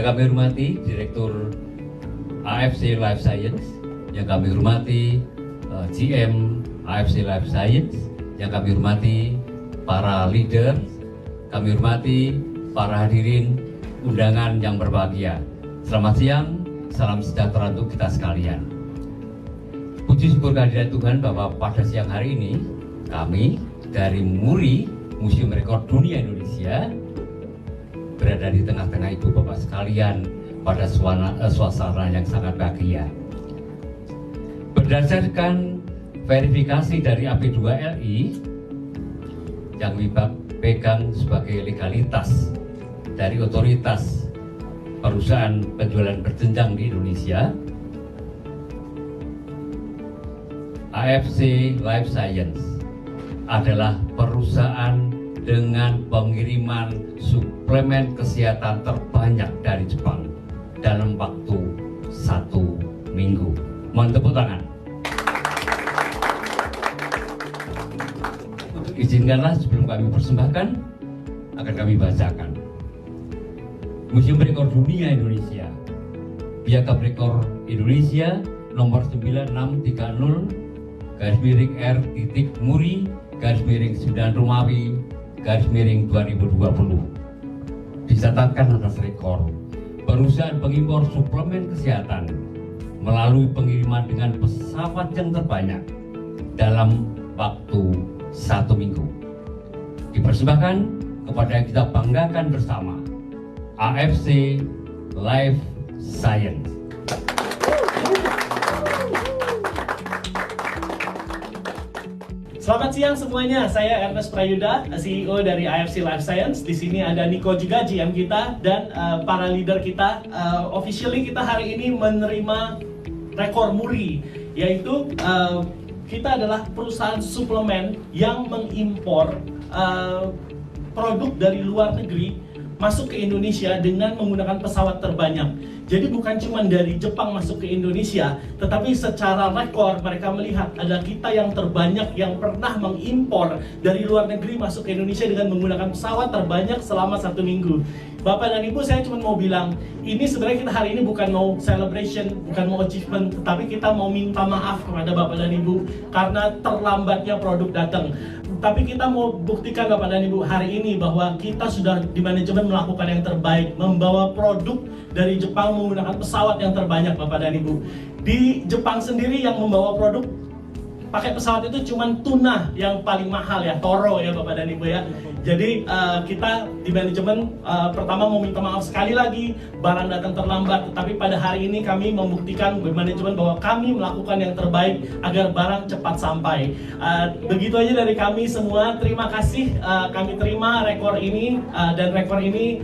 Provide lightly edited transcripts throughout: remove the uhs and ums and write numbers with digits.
Yang kami hormati Direktur AFC Life Science, yang kami hormati GM AFC Life Science, yang kami hormati para leader, kami hormati para hadirin undangan yang berbahagia. Selamat siang, salam sejahtera untuk kita sekalian. Puji syukur kehadirat Tuhan bahwa pada siang hari ini kami dari MURI, Museum Rekor Dunia Indonesia, berada di tengah-tengah ibu bapak sekalian pada suasana yang sangat bahagia. Berdasarkan verifikasi dari AP2LI yang pegang sebagai legalitas dari otoritas perusahaan penjualan berjenjang di Indonesia, AFC Life Science adalah perusahaan dengan pengiriman suplemen kesehatan terbanyak dari Jepang dalam waktu 1 minggu. Mohon tepuk tangan. Untuk izinkanlah sebelum kami persembahkan akan kami bacakan. Museum Rekor Dunia Indonesia, Piagam Rekor Indonesia nomor 9630/R.Muri/9 Romawi /2020 dicatatkan atas rekor perusahaan pengimpor suplemen kesehatan melalui pengiriman dengan pesawat yang terbanyak dalam waktu 1 minggu. Dipersembahkan kepada yang kita banggakan bersama, AFC Life Science. Selamat siang semuanya, saya Ernest Prayuda, CEO dari AFC Life Science. Di sini ada Niko juga, GM kita, dan para leader kita. Officially kita hari ini menerima rekor MURI, yaitu kita adalah perusahaan suplemen yang mengimpor produk dari luar negeri masuk ke Indonesia dengan menggunakan pesawat terbanyak. Jadi bukan cuma dari Jepang masuk ke Indonesia, tetapi secara rekor mereka melihat ada kita yang terbanyak yang pernah mengimpor dari luar negeri masuk ke Indonesia dengan menggunakan pesawat terbanyak selama 1 minggu. Bapak dan Ibu, saya cuma mau bilang, ini sebenarnya kita hari ini bukan mau celebration, bukan mau achievement, tetapi kita mau minta maaf kepada Bapak dan Ibu karena terlambatnya produk datang. Tapi kita mau buktikan Bapak dan Ibu hari ini bahwa kita sudah di manajemen melakukan yang terbaik, membawa produk dari Jepang menggunakan pesawat yang terbanyak Bapak dan Ibu. Di Jepang sendiri yang membawa produk pakai pesawat itu cuma tuna yang paling mahal ya, Toro ya Bapak dan Ibu ya. Jadi kita di manajemen pertama mau minta maaf sekali lagi, barang datang terlambat. Tetapi pada hari ini kami membuktikan di manajemen bahwa kami melakukan yang terbaik agar barang cepat sampai. Begitu aja dari kami semua. Terima kasih, kami terima rekor ini, dan rekor ini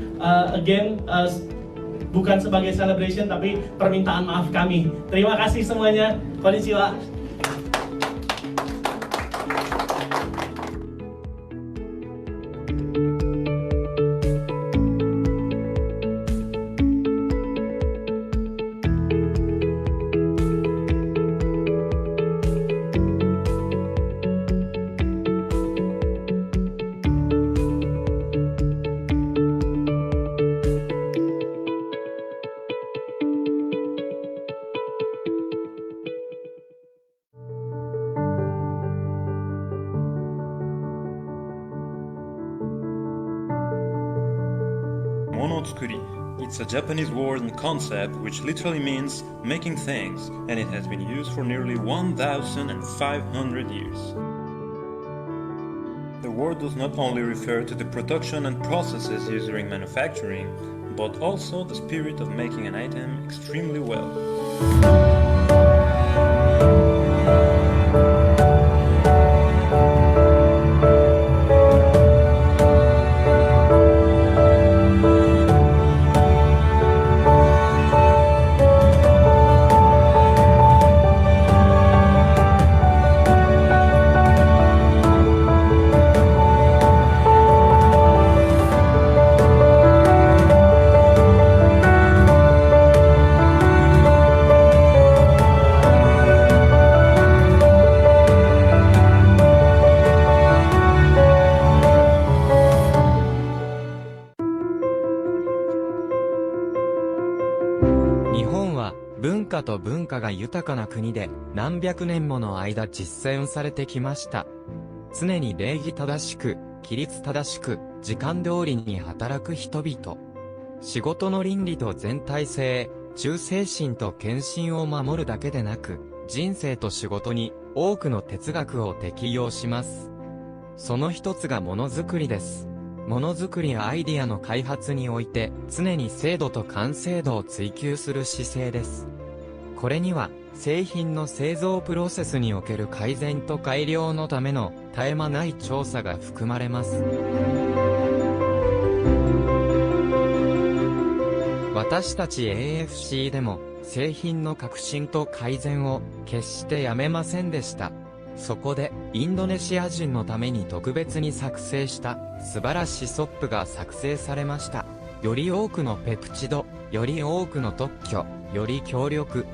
again bukan sebagai celebration tapi permintaan maaf kami. Terima kasih semuanya. Konnichiwa. Monotsukuri. It's a Japanese word and concept which literally means making things, and it has been used for nearly 1,500 years. The word does not only refer to the production and processes used during manufacturing, but also the spirit of making an item extremely well. と文化が豊かな国で何百年もの間実践されてきました。常に礼儀正しく、規律正しく、時間通りに働く人々。仕事の倫理と全体性、忠誠心と献身を守るだけでなく、人生と仕事に多くの哲学を適用します。その一つがものづくりです。ものづくりやアイディアの開発において常に精度と完成度を追求する姿勢です。これには製品の製造プロセスにおける改善と改良のための絶え間ない調査が含まれます。私たち AFC でも製品の革新と改善を決してやめませんでした。そこでインドネシア人のために特別に作成した素晴らしいソップが作成されました。より多くのペプチド、より多くの特許、より強力。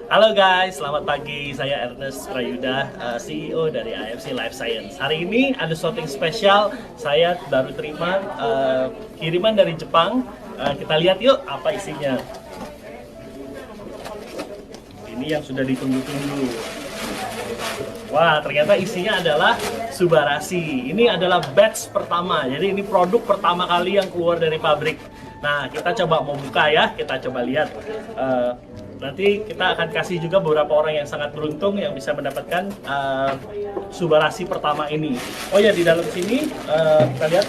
Halo guys, selamat pagi. Saya Ernest Prayuda, CEO dari IFC Life Science. Hari ini ada sesuatu yang spesial. Saya baru terima kiriman dari Jepang. Kita lihat yuk apa isinya. Ini yang sudah ditunggu-tunggu. Wah, ternyata isinya adalah Subarashi. Ini adalah batch pertama. Jadi ini produk pertama kali yang keluar dari pabrik. Nah, kita coba mau buka ya. Kita coba lihat. Nanti kita akan kasih juga beberapa orang yang sangat beruntung yang bisa mendapatkan Subarashi pertama ini. Oh ya, di dalam sini kita lihat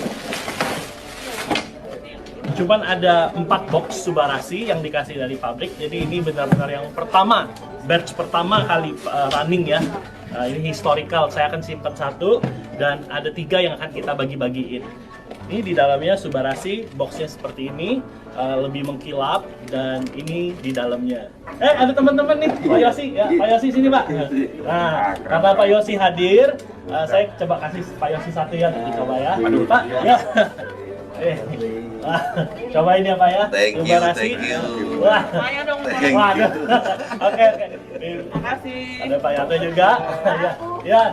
cuman ada 4 box Subarashi yang dikasih dari pabrik. Jadi ini benar-benar yang pertama, batch pertama kali running ya. Ini historical, saya akan simpan 1 dan ada 3 yang akan kita bagi-bagiin. Ini di dalamnya Subarashi, boxnya seperti ini, lebih mengkilap, dan ini di dalamnya. Ada teman-teman nih, Pak Yosi, ya, Pak Yosi sini Pak. Nah, karena Pak Yosi hadir, saya coba kasih Pak Yosi 1 ya, dicoba ya. Pak, ya. Cobain ya Pak ya. Thank you. Wah, Thank waduh. you. Oke. Terima kasih. Ada Pak Yanto juga. Ya.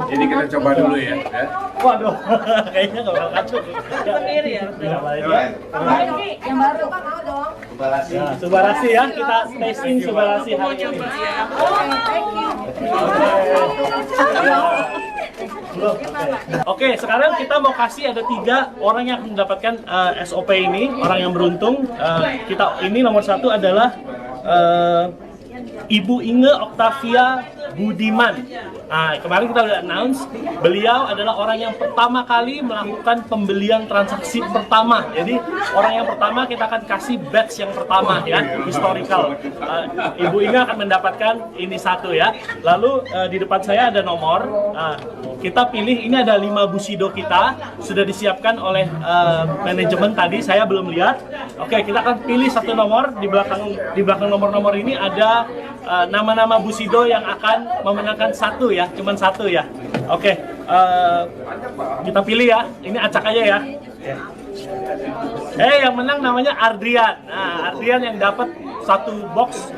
Ini kita coba dulu ya. Waduh, kayaknya nggak bakal kacau. Sendiri ya? Cobain ya. Yang baru Pak mau dong. Ya, Subarashi ya, kita tasting Subarashi hari ini. Oke, sekarang kita mau kasih ada 3 orang yang mendapatkan SOP ini, orang yang beruntung. Ini nomor 1 adalah Ibu Inge Octavia Budiman. Nah, kemarin kita udah announce, beliau adalah orang yang pertama kali melakukan pembelian transaksi pertama. Jadi orang yang pertama kita akan kasih batch yang pertama ya, historical. Ibu Inge akan mendapatkan ini 1 ya. Lalu di depan saya ada nomor. Kita pilih, ini ada 5 Bushido kita, sudah disiapkan oleh manajemen tadi, saya belum lihat. Oke, kita akan pilih 1 nomor. Di belakang nomor-nomor ini ada nama-nama Bushido yang akan memenangkan 1 ya, cuman 1 ya. Oke, kita pilih ya, ini acak aja ya. Yang menang namanya Ardrian. Nah, Ardrian yang dapat 1 box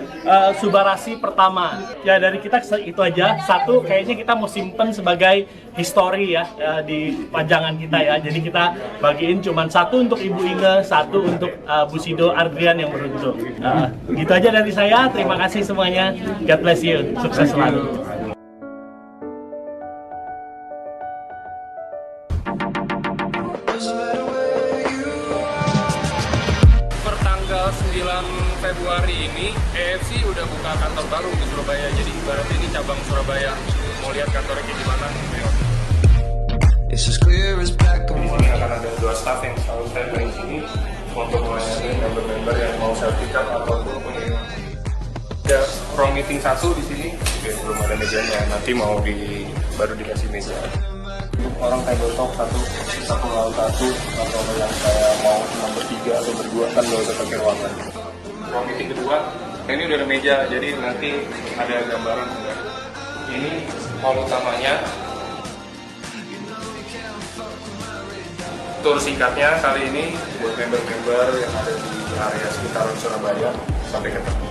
Subarasi pertama. Ya dari kita itu aja. Satu kayaknya kita mau simpen sebagai history ya, di pajangan kita ya. Jadi kita bagiin cuman satu untuk Ibu Inge, satu untuk Bu Sido Ardrian yang beruntung. Gitu aja dari saya. Terima kasih semuanya. God bless you. Sukses selalu. Pertanggal 9 Februari ini AFC udah buka kantor baru di Surabaya. Jadi ibaratnya ini cabang Surabaya. Mau lihat kantornya kayak gimana? Di sini akan ada 2 staff yang selalu standby di sini untuk melayani member-member yang mau selfie card ataupun pengiriman. Ada ruang meeting 1 di sini. Oke, belum ada mejanya. Nanti mau baru dikasih meja. Untuk orang tabletop satu lawan satu, atau yang saya mau cuma bertiga atau berdua kan nggak usah pakai ruangan. Ruang meeting kedua, ini udah ada meja, jadi nanti ada gambaran. Ini hall utamanya. Tur singkatnya kali ini buat member-member yang ada di area sekitaran Surabaya. Sampai ketemu.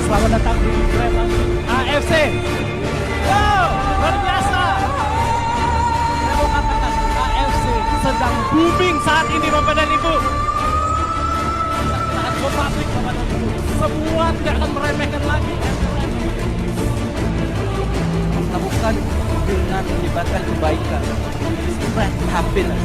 Selamat datang di AFC. Wow, luar biasa. Saya mau katakan AFC sedang booming saat ini Bapak dan Ibu. Saat go public Bapak dan Ibu. Semua tidak akan meremehkan lagi. Lakukan dengan menyebarkan kebaikan. Spread happiness.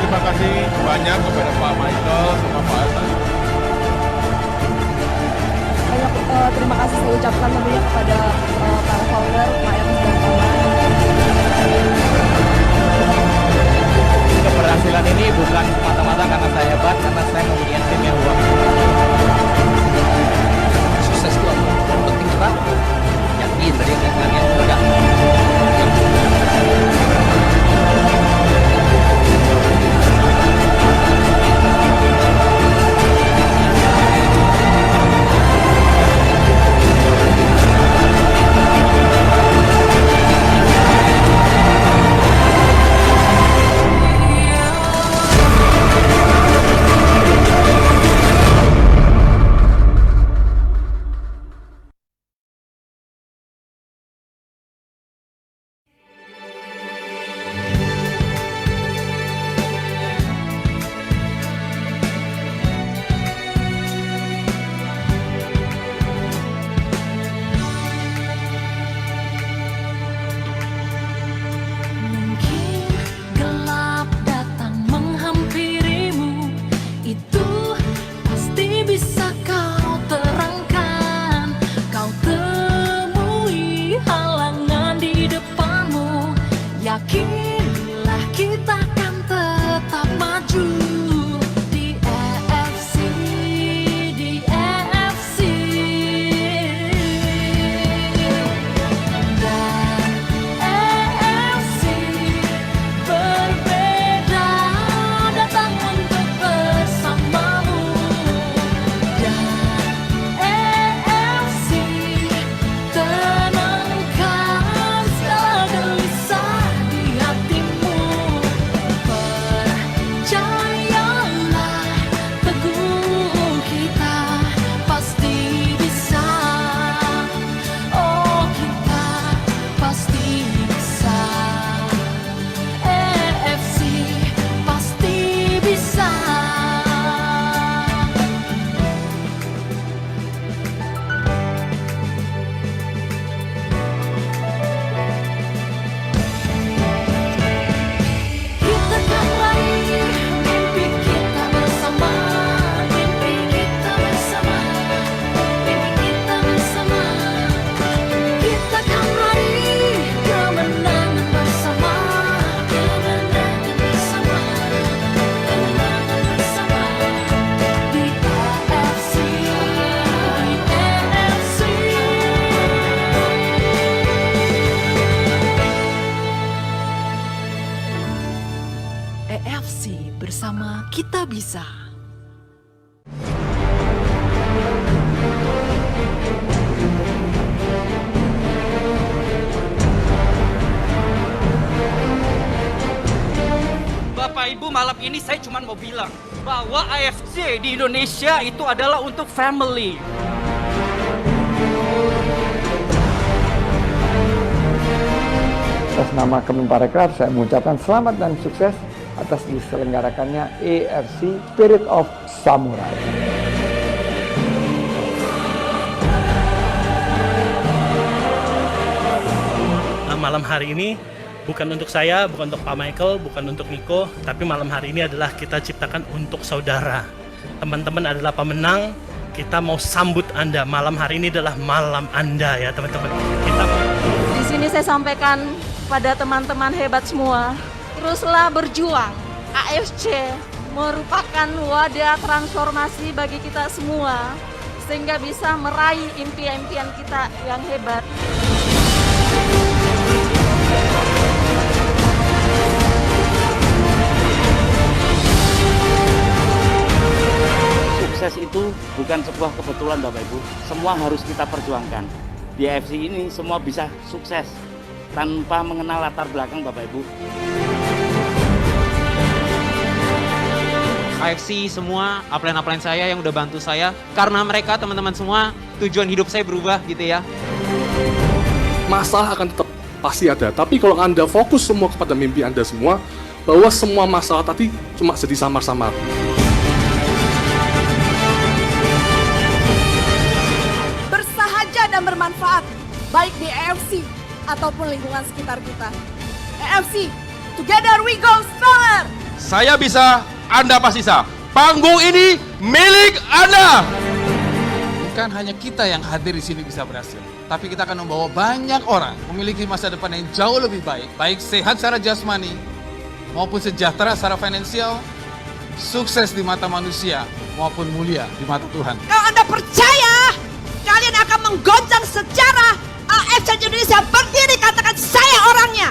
Terima kasih banyak kepada Pak Michael sama Pak Ata. Banyak terima kasih saya ucapkan tentunya kepada para founder, Pak Ernest dan kawan. bisa. Bapak Ibu, malam ini saya cuma mau bilang bahwa AFC di Indonesia itu adalah untuk family. Atas nama Kemenparekraf, saya mengucapkan selamat dan sukses atas diselenggarakannya AFC Spirit of Samurai. Malam hari ini bukan untuk saya, bukan untuk Pak Michael, bukan untuk Niko, tapi malam hari ini adalah kita ciptakan untuk saudara. Teman-teman adalah pemenang, kita mau sambut Anda. Malam hari ini adalah malam Anda ya teman-teman. Di sini saya sampaikan pada teman-teman hebat semua, teruslah berjuang. AFC merupakan wadah transformasi bagi kita semua, sehingga bisa meraih impian-impian kita yang hebat. Sukses itu bukan sebuah kebetulan Bapak Ibu, semua harus kita perjuangkan. Di AFC ini semua bisa sukses tanpa mengenal latar belakang Bapak Ibu. AFC semua, upline-upline saya yang udah bantu saya, karena mereka teman-teman semua tujuan hidup saya berubah gitu ya. Masalah akan tetap pasti ada, tapi kalau Anda fokus semua kepada mimpi Anda semua, bahwa semua masalah tadi cuma jadi samar-samar. Bersahaja dan bermanfaat, baik di AFC ataupun lingkungan sekitar kita. AFC, together we go stronger! Saya bisa, Anda pasti bisa. Panggung ini milik Anda. Bukan hanya kita yang hadir di sini bisa berhasil, tapi kita akan membawa banyak orang memiliki masa depan yang jauh lebih baik, baik sehat secara jasmani maupun sejahtera secara finansial, sukses di mata manusia maupun mulia di mata Tuhan. Kalau Anda percaya, kalian akan menggoncang sejarah AFC Indonesia. Berdiri, katakan saya orangnya.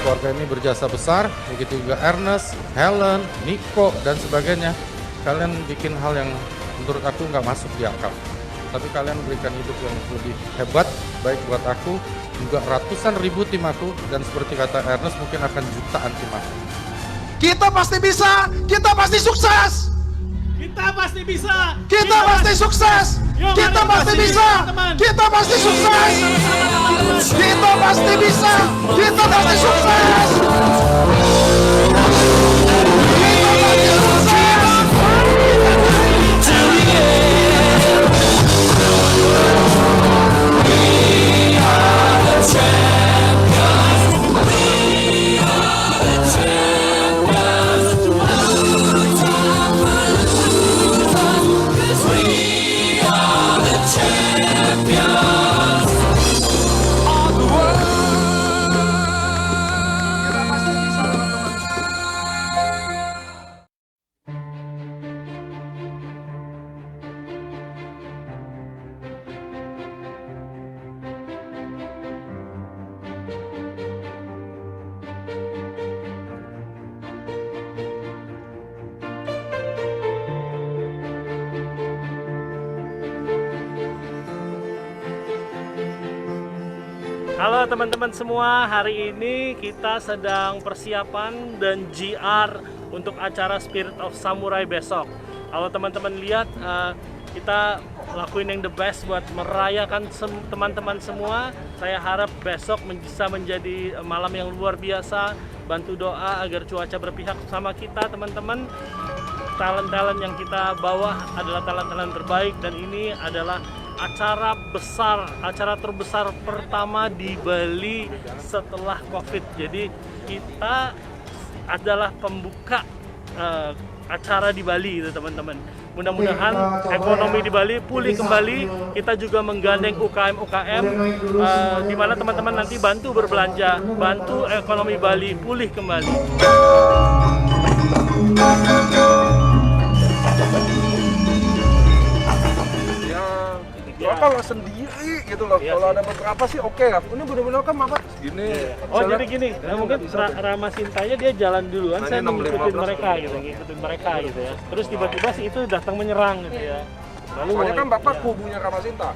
Keluarga ini berjasa besar, begitu juga Ernest, Helen, Niko, dan sebagainya. Kalian bikin hal yang menurut aku nggak masuk di akal. Tapi kalian berikan hidup yang lebih hebat, baik buat aku, juga ratusan ribu tim aku, dan seperti kata Ernest mungkin akan jutaan tim aku. Kita pasti bisa, kita pasti sukses! Kita pasti bisa! Kita pasti sukses! Kita pasti bisa! Kita pasti sukses! Kita pasti bisa! Kita pasti sukses! Halo teman-teman semua, hari ini kita sedang persiapan dan GR untuk acara Spirit of Samurai besok. Kalau teman-teman lihat, kita lakuin yang the best buat merayakan teman-teman semua. Saya harap besok bisa menjadi malam yang luar biasa. Bantu doa agar cuaca berpihak sama kita teman-teman. Talent-talent yang kita bawa adalah talent-talent terbaik, dan ini adalah acara besar, acara terbesar pertama di Bali setelah COVID. Jadi kita adalah pembuka acara di Bali itu teman-teman. Mudah-mudahan ekonomi di Bali pulih kembali. Kita juga menggandeng UKM-UKM di mana teman-teman nanti bantu berbelanja, bantu ekonomi Bali pulih kembali. Bapak nggak sendiri gitu loh. Kalau ada beberapa sih oke ya. Ini benar-benar kan Bapak gini. Oh jadi gini, nah mungkin Rama Sintanya dia jalan duluan, saya ngikutin mereka gitu ya. Terus tiba-tiba si itu datang menyerang gitu ya. Lalu soalnya kan Bapak kubunya Rama Sinta.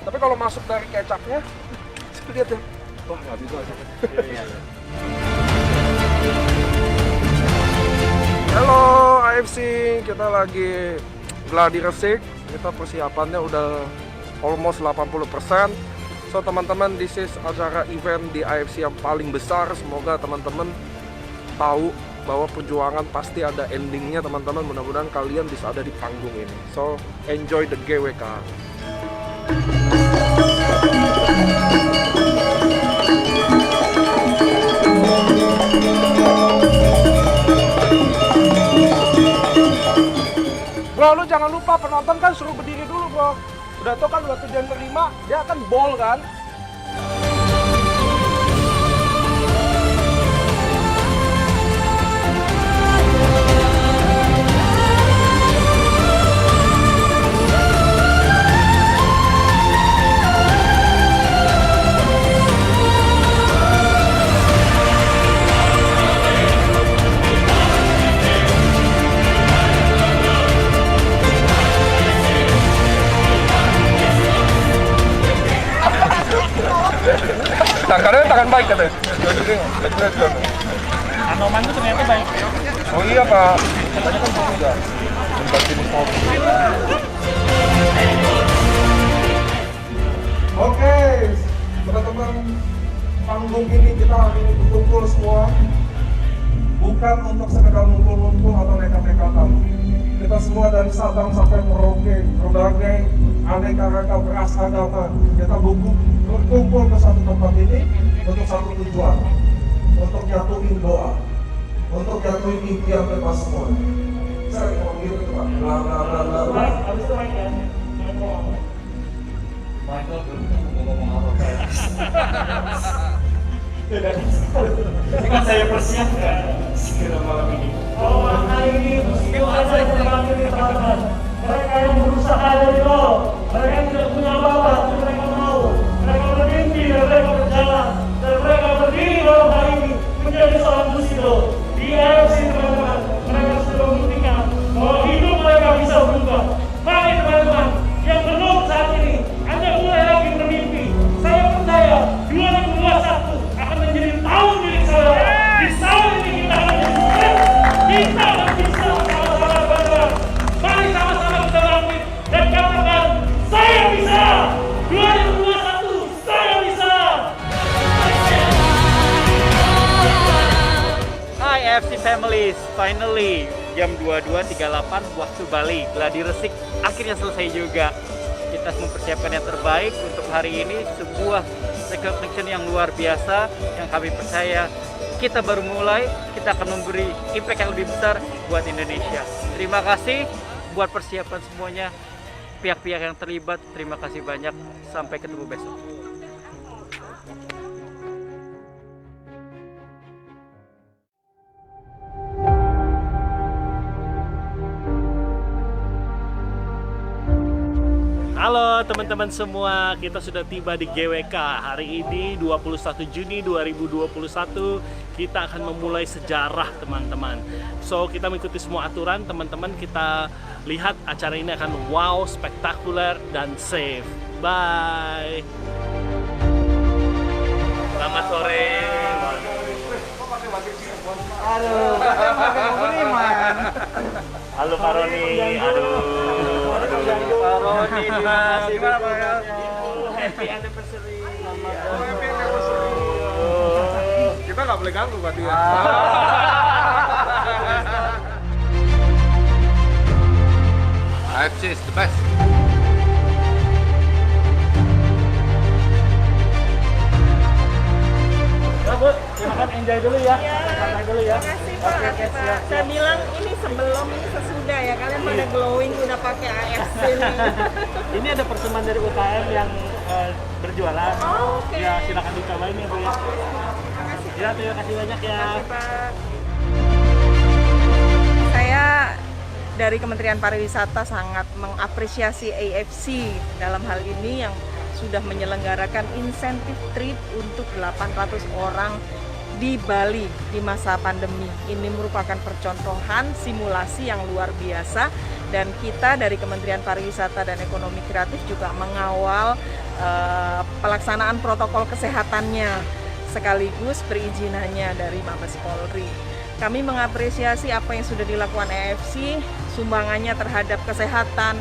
Tapi kalau masuk dari kecapnya, lihat ya. Wah nggak bisa aja. Halo AFC, kita lagi gladi resik. Kita persiapannya udah almost 80%. So teman-teman, this is acara event di AFC yang paling besar. Semoga teman-teman tahu bahwa perjuangan pasti ada endingnya teman-teman. Mudah-mudahan kalian bisa ada di panggung ini. So enjoy the GWK. Bro, lu jangan lupa penonton kan suruh berdiri dulu bro. Udah tau kan udah tujuan kelima, dia akan ball kan. Tangannya tangan baik katanya. Anoman itu ternyata baik. Oh iya Pak, katanya kan juga. Oke, teman-teman, panggung ini kita hari ini berkumpul semua bukan untuk sekedar ngumpul-ngumpul atau nekat-nekatan. Kita semua dari Sabang sampai Merauke, berbagai aneka ragam ras agama, kita berkumpul ke satu tempat ini untuk satu tujuan, untuk nyatuin doa, untuk nyatuin impian kita semua. Saya mau gitu Pak. Habis itu ya. Michael ngomong apa? Ini kan saya persiapkan sekira malam ini. Oh, hari ini musibah saya kembali ini teman-teman. Mereka yang berusaha dari nol, mereka yang tidak punya apa-apa, tapi mereka mau. Mereka bermimpi dan mereka berjalan. Dan mereka berdiri malam hari ini menjadi seorang musiko. Di AFC teman-teman, mereka sudah membuktikan bahwa hidup mereka bisa berubah. Mari teman-teman, yang belum saat ini, Anda mulai lagi bermimpi. Saya percaya 2021 akan menjadi tahun milik saya. Di tahun ini kita akan menjadi sukses. Kita akan bisa sama-sama bangga. Mari sama-sama kita bangkit dan katakan, saya bisa. 2021, saya bisa. Hai AFC Families, finally jam 22.38 waktu Bali, gladi resik akhirnya selesai juga. Kita mempersiapkan yang terbaik untuk hari ini, sebuah recognition yang luar biasa yang kami percaya kita baru mulai, kita akan memberi impact yang lebih besar buat Indonesia. Terima kasih buat persiapan semuanya, pihak-pihak yang terlibat, terima kasih banyak, sampai ketemu besok. Halo teman-teman semua, kita sudah tiba di GWK. Hari ini 21 Juni 2021 kita akan memulai sejarah teman-teman. So kita mengikuti semua aturan teman-teman, kita lihat acara ini akan wow, spektakuler dan safe. Bye. Selamat sore. Aduh, Halo Pak Roni, aduh. Pak Roni, terima kasih. Happy anniversary. Happy anniversary. Kita nggak boleh ganggu berarti ya. AFC is the best. Bu, silakan enjoy dulu ya. Santai dulu ya. Terima kasih Pak. Saya bilang ini sebelum, ini sesudah ya. Kalian pada glowing udah pakai AFC nih. Ini ada persembahan dari UKM yang berjualan. Oh, oke. Ya, silakan dicobain ya Bu ya. Ya, terima kasih banyak ya. Terima kasih Pak. dari Kementerian Pariwisata sangat mengapresiasi AFC dalam hal ini yang sudah menyelenggarakan insentif trip untuk 800 orang di Bali di masa pandemi. Ini merupakan percontohan simulasi yang luar biasa dan kita dari Kementerian Pariwisata dan Ekonomi Kreatif juga mengawal pelaksanaan protokol kesehatannya sekaligus perizinannya dari Mabes Polri. Kami mengapresiasi apa yang sudah dilakukan AFC, sumbangannya terhadap kesehatan,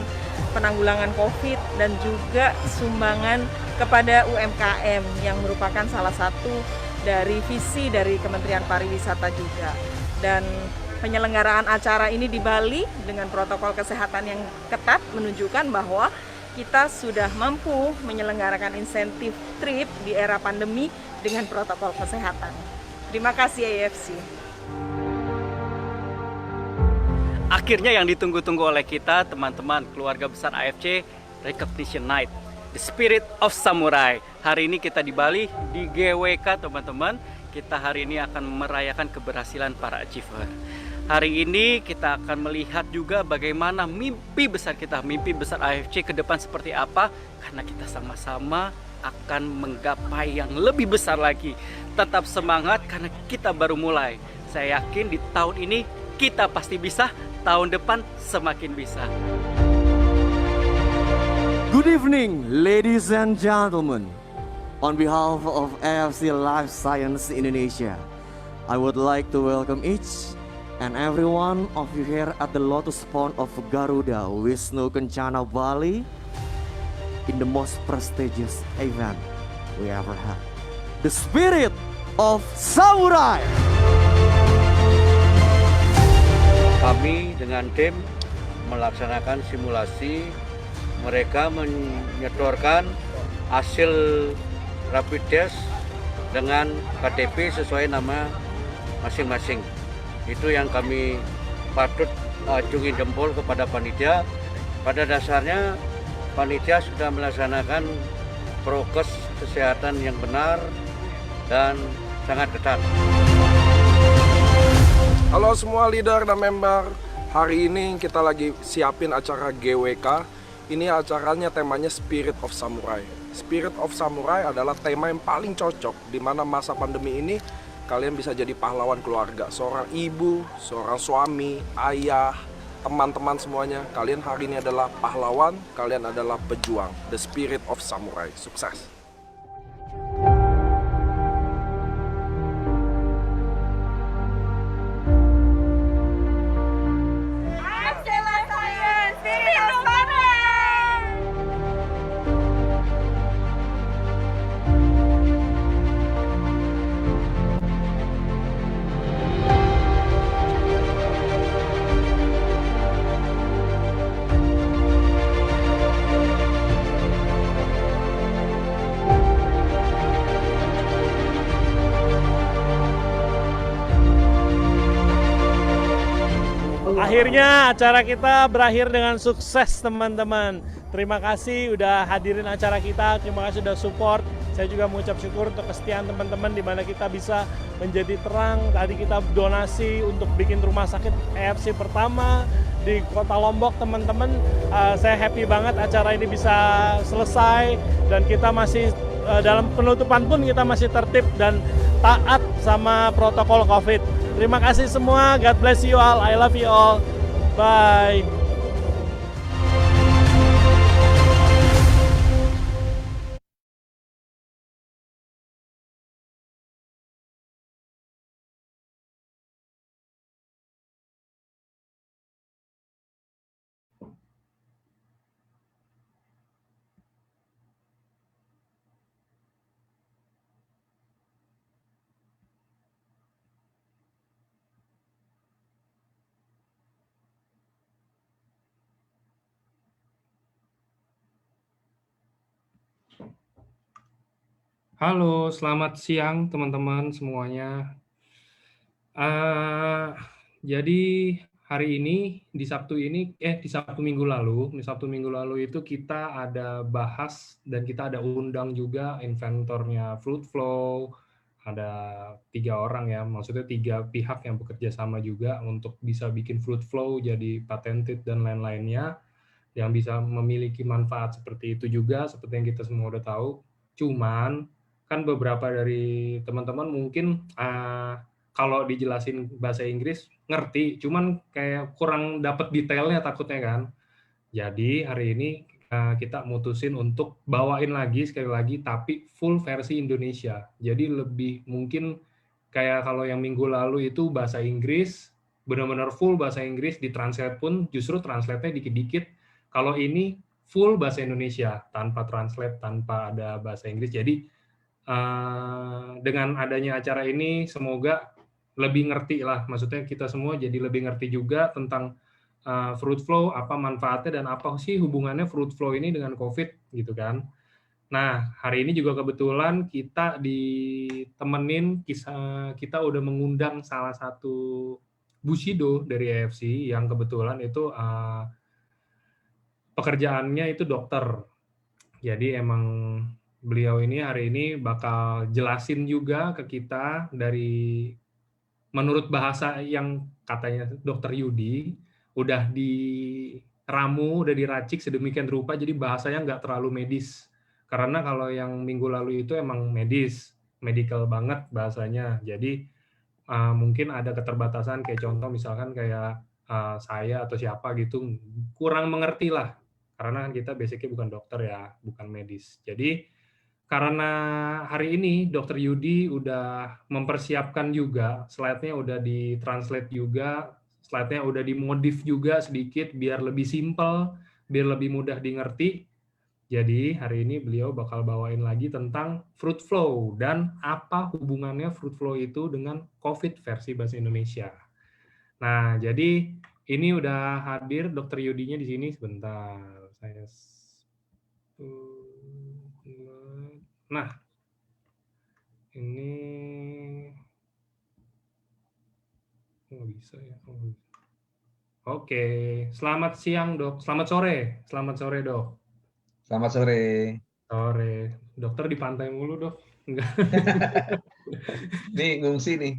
penanggulangan COVID, dan juga sumbangan kepada UMKM yang merupakan salah satu dari visi dari Kementerian Pariwisata juga. Dan penyelenggaraan acara ini di Bali dengan protokol kesehatan yang ketat menunjukkan bahwa kita sudah mampu menyelenggarakan insentif trip di era pandemi dengan protokol kesehatan. Terima kasih AFC. Akhirnya yang ditunggu-tunggu oleh kita, teman-teman keluarga besar AFC, Recognition Night, The Spirit of Samurai. Hari ini kita di Bali, di GWK teman-teman. Kita hari ini akan merayakan keberhasilan para achiever. Hari ini kita akan melihat juga bagaimana mimpi besar kita, mimpi besar AFC ke depan seperti apa. Karena kita sama-sama akan menggapai yang lebih besar lagi. Tetap semangat karena kita baru mulai. Saya yakin di tahun ini kita pasti bisa, tahun depan semakin bisa. Good evening, ladies and gentlemen. On behalf of AFC Life Science Indonesia, I would like to welcome each and every one of you here at the Lotus Pond of Garuda, Wisnu Kencana, Bali, in the most prestigious event we ever had, the Spirit of Samurai. Kami dengan tim melaksanakan simulasi, mereka menyodorkan hasil rapid test dengan KTP sesuai nama masing-masing. Itu yang kami patut acungi jempol kepada panitia. Pada dasarnya panitia sudah melaksanakan prokes kesehatan yang benar dan sangat ketat. Halo semua leader dan member, hari ini kita lagi siapin acara GWK. Ini acaranya temanya Spirit of Samurai. Spirit of Samurai adalah tema yang paling cocok di mana masa pandemi ini kalian bisa jadi pahlawan keluarga. Seorang ibu, seorang suami, ayah, teman-teman semuanya. Kalian hari ini adalah pahlawan, kalian adalah pejuang. The Spirit of Samurai. Sukses! Akhirnya acara kita berakhir dengan sukses teman-teman. Terima kasih udah hadirin acara kita, terima kasih udah support. Saya juga mengucap syukur untuk kesetiaan teman-teman di mana kita bisa menjadi terang. Tadi kita donasi untuk bikin rumah sakit AFC pertama di Kota Lombok teman-teman. Saya happy banget acara ini bisa selesai dan kita masih dalam penutupan pun kita masih tertib dan taat sama protokol COVID. Terima kasih semua, God bless you all, I love you all, bye. Halo, selamat siang teman-teman semuanya. Jadi hari ini di Sabtu minggu lalu itu kita ada bahas dan kita ada undang juga inventornya Fruit Flow, ada 3 orang ya, maksudnya 3 pihak yang bekerja sama juga untuk bisa bikin fruit flow jadi patented dan lain-lainnya, yang bisa memiliki manfaat seperti itu juga, seperti yang kita semua udah tahu. Cuman, kan beberapa dari teman-teman mungkin kalau dijelasin bahasa Inggris ngerti, cuman kayak kurang dapat detailnya takutnya kan. Jadi hari ini kita mutusin untuk bawain lagi sekali lagi, tapi full versi Indonesia. Jadi lebih mungkin kayak kalau yang minggu lalu itu bahasa Inggris, benar-benar full bahasa Inggris, ditranslate pun justru translate-nya dikit-dikit. Kalau ini full bahasa Indonesia, tanpa translate, tanpa ada bahasa Inggris. Jadi dengan adanya acara ini semoga lebih ngerti lah, maksudnya kita semua jadi lebih ngerti juga tentang fruit flow, apa manfaatnya dan apa sih hubungannya fruit flow ini dengan COVID gitu kan. Nah, hari ini juga kebetulan kita ditemenin, kita udah mengundang salah satu Bushido dari AFC yang kebetulan itu pekerjaannya itu dokter. Jadi emang beliau ini hari ini bakal jelasin juga ke kita dari menurut bahasa yang katanya Dokter Yudi udah diramu, udah diracik sedemikian rupa, jadi bahasanya nggak terlalu medis. Karena kalau yang minggu lalu itu emang medis, medical banget bahasanya. Jadi mungkin ada keterbatasan, kayak contoh misalkan kayak saya atau siapa gitu, kurang mengerti lah. Karena kita basicnya bukan dokter ya, bukan medis. Jadi karena hari ini Dr. Yudi udah mempersiapkan juga, slide-nya udah ditranslate juga, slide-nya udah dimodif juga sedikit biar lebih simple, biar lebih mudah dimengerti. Jadi hari ini beliau bakal bawain lagi tentang fruit flow dan apa hubungannya fruit flow itu dengan COVID versi bahasa Indonesia. Nah, jadi ini udah hadir Dr. Yudinya di sini sebentar. Nah, ini nggak bisa ya. Oke, selamat siang dok. Selamat sore dok. Selamat sore. Sore, dokter di pantai mulu dok. Enggak. Nih ngungsi nih.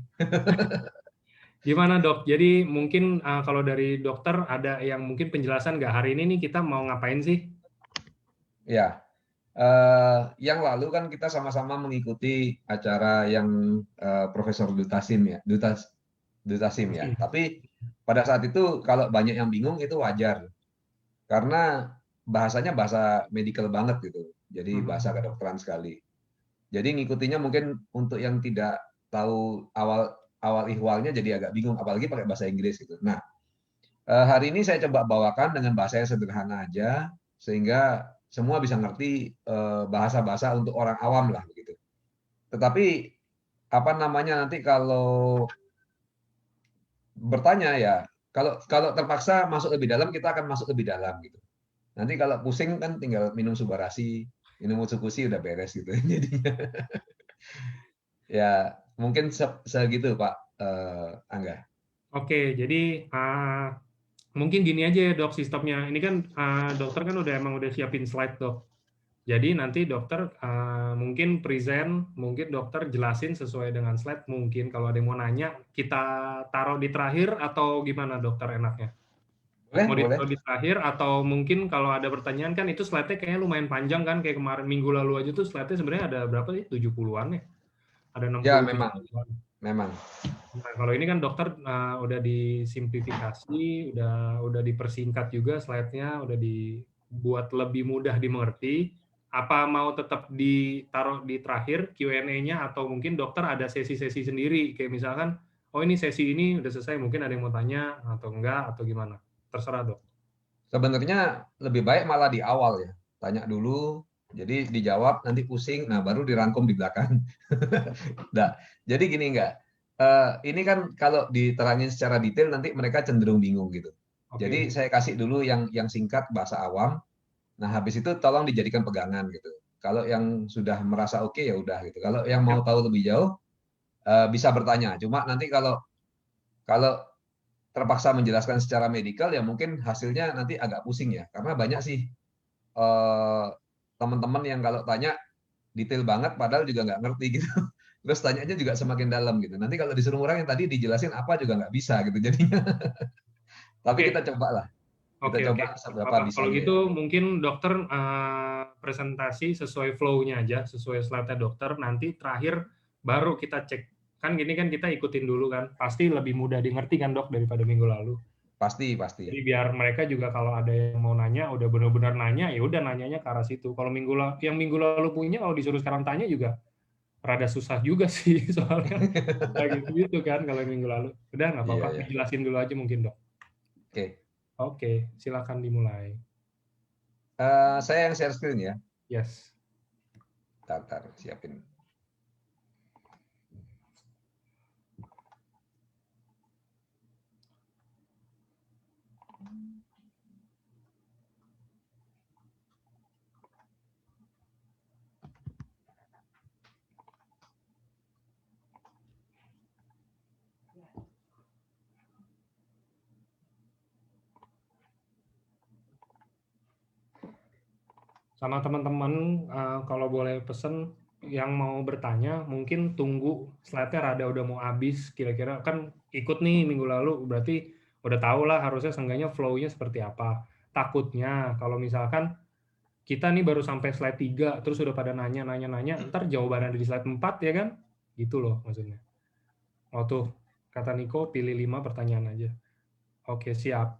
Gimana dok? Jadi mungkin kalau dari dokter ada yang mungkin penjelasan nggak hari ini nih kita mau ngapain sih? Ya. Yang lalu kan kita sama-sama mengikuti acara yang Profesor Dutasim ya, Dutasim ya. Tapi pada saat itu kalau banyak yang bingung itu wajar, karena bahasanya bahasa medical banget gitu, jadi bahasa kedokteran sekali. Jadi ngikutinya mungkin untuk yang tidak tahu awal ihwalnya jadi agak bingung, apalagi pakai bahasa Inggris gitu. Nah, hari ini saya coba bawakan dengan bahasa yang sederhana aja, sehingga semua bisa ngerti bahasa-bahasa untuk orang awam lah begitu. Tetapi apa namanya nanti kalau bertanya ya, kalau terpaksa masuk lebih dalam kita akan masuk lebih dalam gitu. Nanti kalau pusing kan tinggal minum Subarasi, minum Utsukushi udah beres gitu jadinya. Ya mungkin segitu Pak Angga. Oke, jadi mungkin gini aja ya dok sistemnya. Ini kan dokter kan udah siapin slide dok. Jadi nanti dokter mungkin present, mungkin dokter jelasin sesuai dengan slide. Mungkin kalau ada yang mau nanya kita taruh di terakhir atau gimana dokter enaknya? Mau ditaruh di terakhir atau mungkin kalau ada pertanyaan kan itu slide-nya kayaknya lumayan panjang kan, kayak kemarin minggu lalu aja tuh slide-nya sebenarnya ada berapa sih? 70-an ya? Ada 60. Ya memang. Nah, kalau ini kan dokter udah disimplifikasi, udah dipersingkat juga slide-nya, udah dibuat lebih mudah dimengerti. Apa mau tetap ditaruh di terakhir Q&A-nya atau mungkin dokter ada sesi-sesi sendiri kayak misalkan oh ini sesi ini udah selesai, mungkin ada yang mau tanya atau enggak atau gimana? Terserah dok. Sebenarnya lebih baik malah di awal ya, tanya dulu, jadi dijawab nanti pusing, nah baru dirangkum di belakang. Nah, jadi gini enggak. Ini kan kalau diterangin secara detail nanti mereka cenderung bingung gitu. Okay. Jadi saya kasih dulu yang singkat bahasa awam. Nah habis itu tolong dijadikan pegangan gitu. Kalau yang sudah merasa oke ya udah gitu. Kalau yang mau tahu lebih jauh bisa bertanya. Cuma nanti kalau terpaksa menjelaskan secara medikal ya mungkin hasilnya nanti agak pusing ya. Karena banyak sih teman-teman yang kalau tanya detail banget padahal juga nggak ngerti gitu. Terus tanyanya juga semakin dalam gitu. Nanti kalau disuruh ngurang yang tadi dijelasin apa juga nggak bisa gitu jadinya. Tapi Oke. kita coba lah. Kita Oke, coba oke. seberapa Bapak, bisa. kalau gitu mungkin dokter presentasi sesuai flow-nya aja, sesuai slide-nya dokter. Nanti terakhir baru kita cek. Kan gini kan kita ikutin dulu kan. Pasti lebih mudah dimengerti kan dok daripada minggu lalu. Pasti. Jadi biar mereka juga kalau ada yang mau nanya, udah benar-benar nanya, ya udah nanyanya ke arah situ. Kalau yang minggu lalu punya, kalau disuruh sekarang tanya juga rada susah juga sih soalnya kayak gitu kan kalau minggu lalu. Udah nggak apa-apa, Iya. dijelasin dulu aja mungkin dok. Oke. Oke, silakan dimulai. Saya yang share screen ya. Yes. Bentar, siapin. Sama teman-teman, kalau boleh pesen yang mau bertanya, mungkin tunggu slide-nya rada udah mau habis, kira-kira kan ikut nih minggu lalu, berarti udah tahu lah harusnya seenggaknya flow-nya seperti apa. Takutnya kalau misalkan kita nih baru sampai slide 3, terus udah pada nanya, ntar jawabannya ada di slide 4 ya kan? Gitu loh maksudnya. Oh tuh, kata Niko, pilih 5 pertanyaan aja. Oke, siap.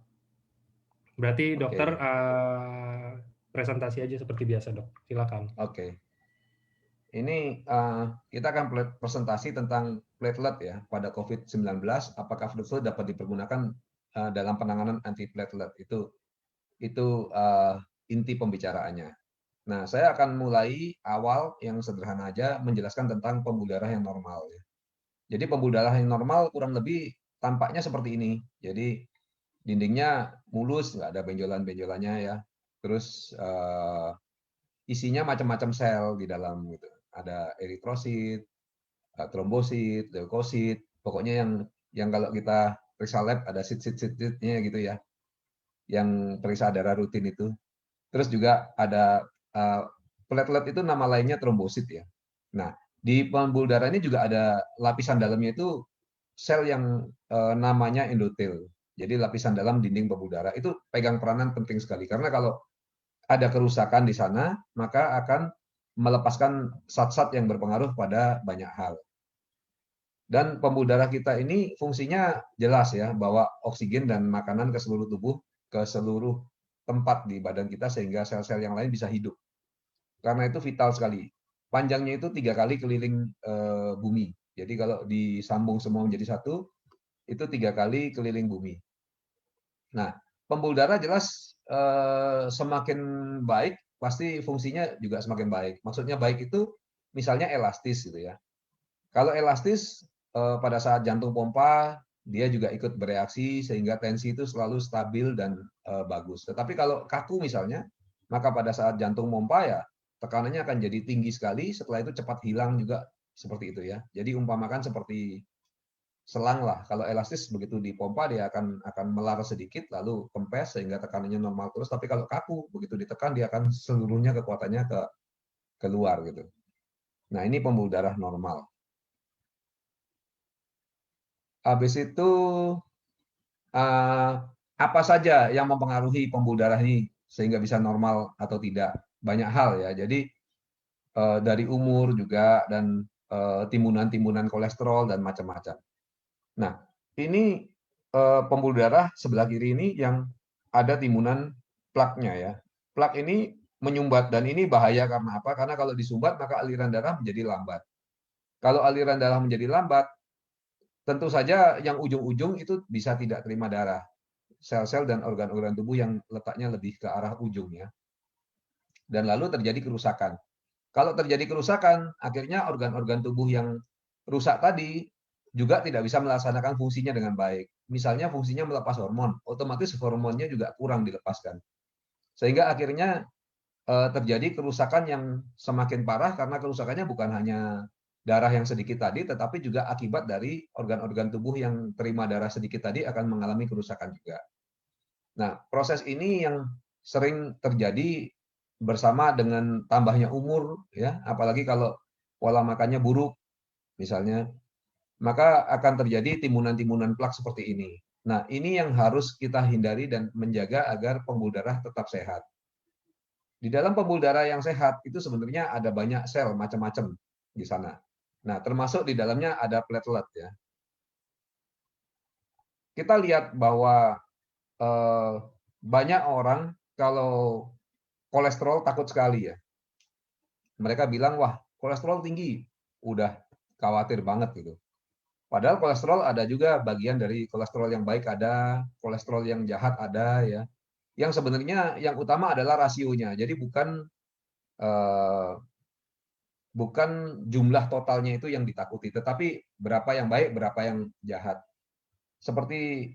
Berarti dokter presentasi aja seperti biasa dok, silakan. Oke. Ini kita akan presentasi tentang platelet ya pada COVID-19. Apakah flu dapat dipergunakan dalam penanganan antiplatelet? Itu inti pembicaraannya. Nah, saya akan mulai awal yang sederhana aja menjelaskan tentang pembuluh darah yang normal. Ya. Jadi pembuluh darah yang normal kurang lebih tampaknya seperti ini. Jadi dindingnya mulus, nggak ada benjolan-benjolannya ya. Terus isinya macam-macam sel di dalam gitu. Ada eritrosit, trombosit, leukosit, pokoknya yang kalau kita periksa lab ada sit-sit-sit-sitnya gitu ya. Yang periksa darah rutin itu. Terus juga ada platelet itu nama lainnya trombosit ya. Nah, di pembuluh darah ini juga ada lapisan dalamnya itu sel yang namanya endotel. Jadi lapisan dalam dinding pembuluh darah itu pegang peranan penting sekali karena kalau ada kerusakan di sana, maka akan melepaskan zat-zat yang berpengaruh pada banyak hal. Dan pembuluh darah kita ini fungsinya jelas ya, bawa oksigen dan makanan ke seluruh tubuh, ke seluruh tempat di badan kita sehingga sel-sel yang lain bisa hidup. Karena itu vital sekali. Panjangnya itu 3 kali keliling bumi. Jadi kalau disambung semua menjadi satu, itu 3 kali keliling bumi. Nah, pembuluh darah jelas semakin baik, pasti fungsinya juga semakin baik. Maksudnya baik itu misalnya elastis gitu ya. Kalau elastis pada saat jantung pompa, dia juga ikut bereaksi sehingga tensi itu selalu stabil dan bagus. Tetapi kalau kaku misalnya, maka pada saat jantung pompa ya tekanannya akan jadi tinggi sekali, setelah itu cepat hilang juga seperti itu ya. Jadi umpamakan seperti selang lah. Kalau elastis begitu dipompa dia akan melar sedikit lalu kempes sehingga tekanannya normal terus. Tapi kalau kaku begitu ditekan dia akan seluruhnya kekuatannya keluar gitu. Nah ini pembuluh darah normal. Habis itu apa saja yang mempengaruhi pembuluh darah ini sehingga bisa normal atau tidak? Banyak hal ya. Jadi dari umur juga dan timbunan-timbunan kolesterol dan macam-macam. Nah, ini pembuluh darah sebelah kiri ini yang ada timbunan plaknya ya. Plak ini menyumbat dan ini bahaya karena apa? Karena kalau disumbat maka aliran darah menjadi lambat. Kalau aliran darah menjadi lambat, tentu saja yang ujung-ujung itu bisa tidak terima darah. Sel-sel dan organ-organ tubuh yang letaknya lebih ke arah ujung ya. Dan lalu terjadi kerusakan. Kalau terjadi kerusakan, akhirnya organ-organ tubuh yang rusak tadi juga tidak bisa melaksanakan fungsinya dengan baik. Misalnya fungsinya melepas hormon, otomatis hormonnya juga kurang dilepaskan. Sehingga akhirnya terjadi kerusakan yang semakin parah karena kerusakannya bukan hanya darah yang sedikit tadi, tetapi juga akibat dari organ-organ tubuh yang terima darah sedikit tadi akan mengalami kerusakan juga. Nah, proses ini yang sering terjadi bersama dengan tambahnya umur, ya, apalagi kalau pola makannya buruk, misalnya, maka akan terjadi timunan-timunan plak seperti ini. Nah, ini yang harus kita hindari dan menjaga agar pembuluh darah tetap sehat. Di dalam pembuluh darah yang sehat itu sebenarnya ada banyak sel macam-macam di sana. Nah, termasuk di dalamnya ada platelet ya. Kita lihat bahwa banyak orang kalau kolesterol takut sekali ya. Mereka bilang, wah kolesterol tinggi, udah khawatir banget gitu. Padahal kolesterol ada juga bagian dari kolesterol yang baik ada, kolesterol yang jahat ada ya. Yang sebenarnya yang utama adalah rasionya. Jadi bukan jumlah totalnya itu yang ditakuti, tetapi berapa yang baik, berapa yang jahat. Seperti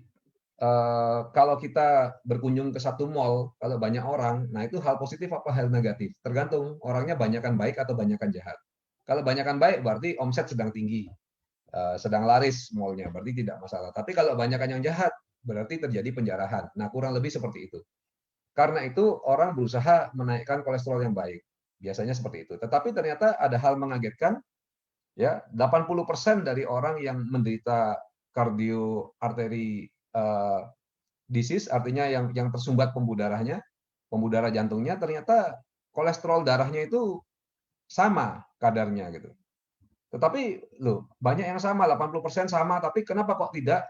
kalau kita berkunjung ke satu mall, kalau banyak orang, nah itu hal positif apa hal negatif? Tergantung orangnya banyakan baik atau banyakan jahat. Kalau banyakan baik berarti omset sedang tinggi. Sedang laris mallnya, berarti tidak masalah. Tapi kalau banyakan yang jahat, berarti terjadi penjarahan. Nah, kurang lebih seperti itu. Karena itu orang berusaha menaikkan kolesterol yang baik. Biasanya seperti itu. Tetapi ternyata ada hal mengagetkan, ya 80% dari orang yang menderita cardio artery disease, artinya yang tersumbat pembuluh darahnya, pembuluh darah jantungnya, ternyata kolesterol darahnya itu sama kadarnya gitu. Tetapi loh, banyak yang sama, 80% sama, tapi kenapa kok tidak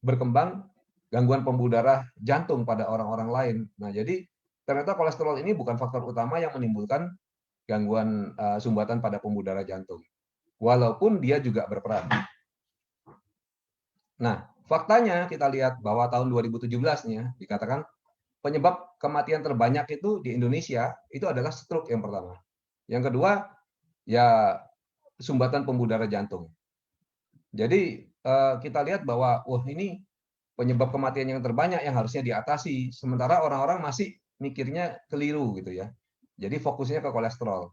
berkembang gangguan pembuluh darah jantung pada orang-orang lain? Nah, jadi ternyata kolesterol ini bukan faktor utama yang menimbulkan gangguan sumbatan pada pembuluh darah jantung. Walaupun dia juga berperan. Nah, faktanya kita lihat bahwa tahun 2017-nya dikatakan penyebab kematian terbanyak itu di Indonesia itu adalah stroke yang pertama. Yang kedua, ya sumbatan pembuluh darah jantung. Jadi kita lihat bahwa wah ini penyebab kematian yang terbanyak yang harusnya diatasi, sementara orang-orang masih mikirnya keliru gitu ya. Jadi fokusnya ke kolesterol.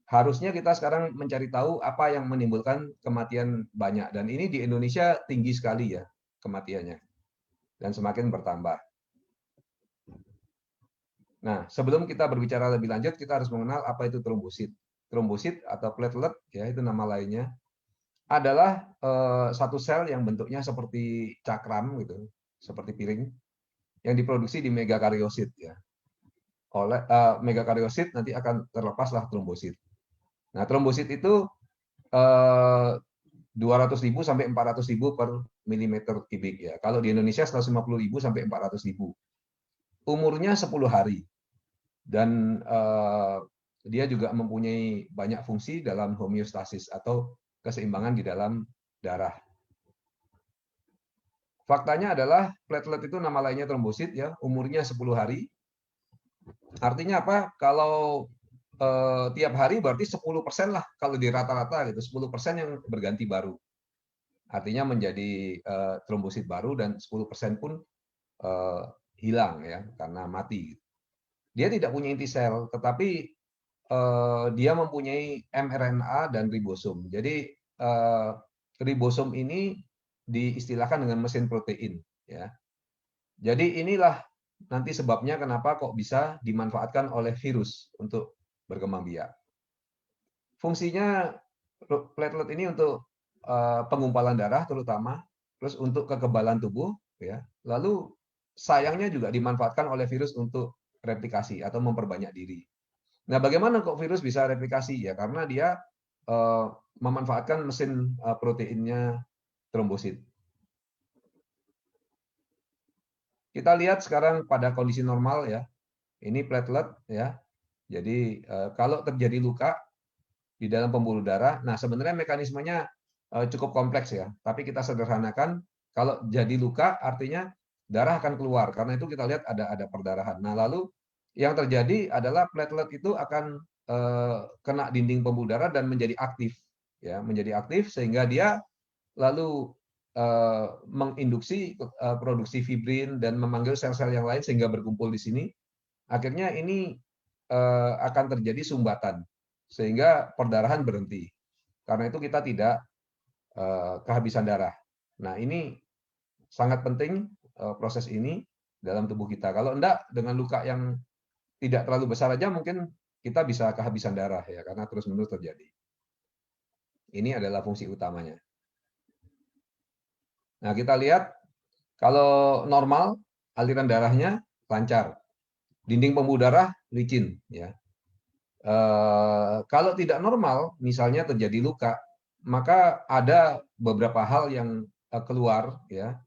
Harusnya kita sekarang mencari tahu apa yang menimbulkan kematian banyak, dan ini di Indonesia tinggi sekali ya kematiannya dan semakin bertambah. Nah, sebelum kita berbicara lebih lanjut, kita harus mengenal apa itu trombosit. Trombosit atau platelet, ya itu nama lainnya, adalah satu sel yang bentuknya seperti cakram gitu, seperti piring, yang diproduksi di megakariosit ya. Oleh megakariosit nanti akan terlepaslah trombosit. Nah, trombosit itu 200.000 sampai 400.000 per milimeter kubik ya. Kalau di Indonesia 150.000 sampai 400.000. Umurnya 10 hari. Dan dia juga mempunyai banyak fungsi dalam homeostasis atau keseimbangan di dalam darah. Faktanya adalah platelet itu nama lainnya trombosit ya, umurnya 10 hari. Artinya apa? Kalau tiap hari berarti 10% lah kalau di rata-rata gitu, 10% yang berganti baru. Artinya menjadi trombosit baru dan 10% pun hilang ya karena mati. Dia tidak punya inti sel, tetapi dia mempunyai mRNA dan ribosom. Jadi ribosom ini diistilahkan dengan mesin protein ya. Jadi inilah nanti sebabnya kenapa kok bisa dimanfaatkan oleh virus untuk berkembang biak. Fungsinya platelet ini untuk penggumpalan darah terutama, terus untuk kekebalan tubuh ya. Lalu sayangnya juga dimanfaatkan oleh virus untuk replikasi atau memperbanyak diri. Nah, bagaimana kok virus bisa replikasi? Ya, karena dia memanfaatkan mesin proteinnya trombosit. Kita lihat sekarang pada kondisi normal ya. Ini platelet ya. Jadi kalau terjadi luka di dalam pembuluh darah, nah sebenarnya mekanismenya cukup kompleks ya. Tapi kita sederhanakan, kalau jadi luka artinya darah akan keluar. Karena itu kita lihat ada perdarahan. Nah, lalu yang terjadi adalah platelet itu akan kena dinding pembuluh darah dan menjadi aktif ya, menjadi aktif sehingga dia lalu menginduksi produksi fibrin dan memanggil sel-sel yang lain sehingga berkumpul di sini. Akhirnya ini akan terjadi sumbatan sehingga perdarahan berhenti. Karena itu kita tidak kehabisan darah. Nah, ini sangat penting proses ini dalam tubuh kita. Kalau enggak, dengan luka yang tidak terlalu besar aja mungkin kita bisa kehabisan darah ya, karena terus-menerus terjadi. Ini adalah fungsi utamanya. Nah, kita lihat kalau normal aliran darahnya lancar, dinding pembuluh darah licin, ya. Kalau tidak normal, misalnya terjadi luka, maka ada beberapa hal yang keluar, ya.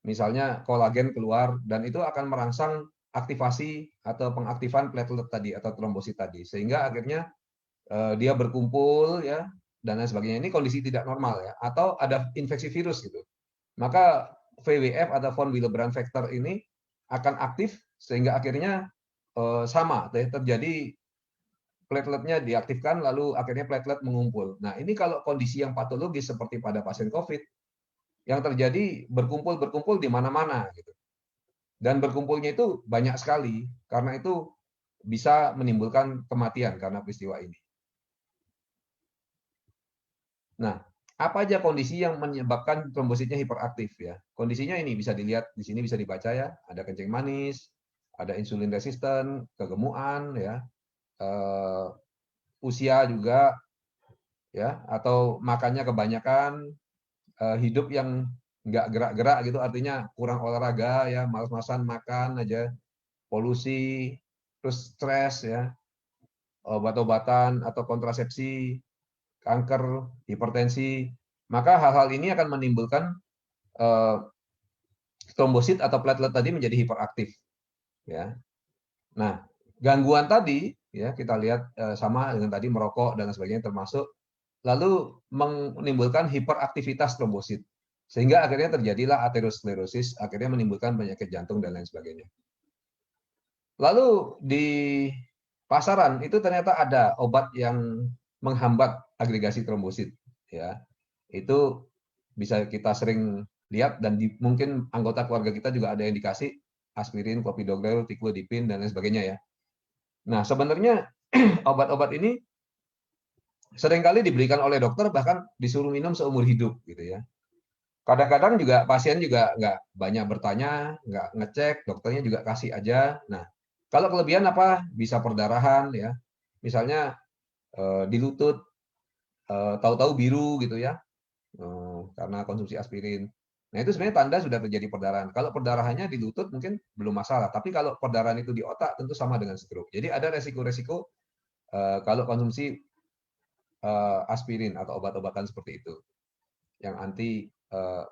Misalnya kolagen keluar dan itu akan merangsang aktivasi atau pengaktifan platelet tadi atau trombosit tadi, sehingga akhirnya dia berkumpul, ya, dan lain sebagainya. Ini kondisi tidak normal, ya, atau ada infeksi virus gitu. Maka VWF atau von Willebrand factor ini akan aktif sehingga akhirnya sama terjadi plateletnya diaktifkan lalu akhirnya platelet mengumpul. Nah, ini kalau kondisi yang patologis seperti pada pasien COVID yang terjadi berkumpul di mana-mana gitu. Dan berkumpulnya itu banyak sekali karena itu bisa menimbulkan kematian karena peristiwa ini. Nah, apa aja kondisi yang menyebabkan trombositnya hiperaktif ya? Kondisinya ini bisa dilihat di sini, bisa dibaca ya. Ada kencing manis, ada insulin resisten, kegemukan ya, usia juga ya, atau makannya kebanyakan, hidup yang nggak gerak-gerak gitu, artinya kurang olahraga ya, malas-malasan makan aja, polusi, terus stres ya, obat-obatan atau kontrasepsi, kanker, hipertensi, maka hal-hal ini akan menimbulkan trombosit atau platelet tadi menjadi hiperaktif. Ya. Nah, gangguan tadi ya kita lihat sama dengan tadi merokok dan sebagainya termasuk, lalu menimbulkan hiperaktivitas trombosit sehingga akhirnya terjadilah aterosklerosis, akhirnya menimbulkan penyakit jantung dan lain sebagainya. Lalu di pasaran itu ternyata ada obat yang menghambat agregasi trombosit ya. Itu bisa kita sering lihat dan mungkin anggota keluarga kita juga ada yang dikasih aspirin, clopidogrel, ticlodipin dan lain sebagainya ya. Nah, sebenarnya obat-obat ini seringkali diberikan oleh dokter bahkan disuruh minum seumur hidup gitu ya. Kadang-kadang juga pasien juga nggak banyak bertanya, nggak ngecek, dokternya juga kasih aja. Nah, kalau kelebihan apa? Bisa perdarahan ya. Misalnya di lutut tahu-tahu biru gitu ya, karena konsumsi aspirin. Nah, itu sebenarnya tanda sudah terjadi perdarahan. Kalau perdarahannya di lutut mungkin belum masalah, tapi kalau perdarahan itu di otak tentu sama dengan stroke. Jadi ada resiko-resiko kalau konsumsi aspirin atau obat-obatan seperti itu yang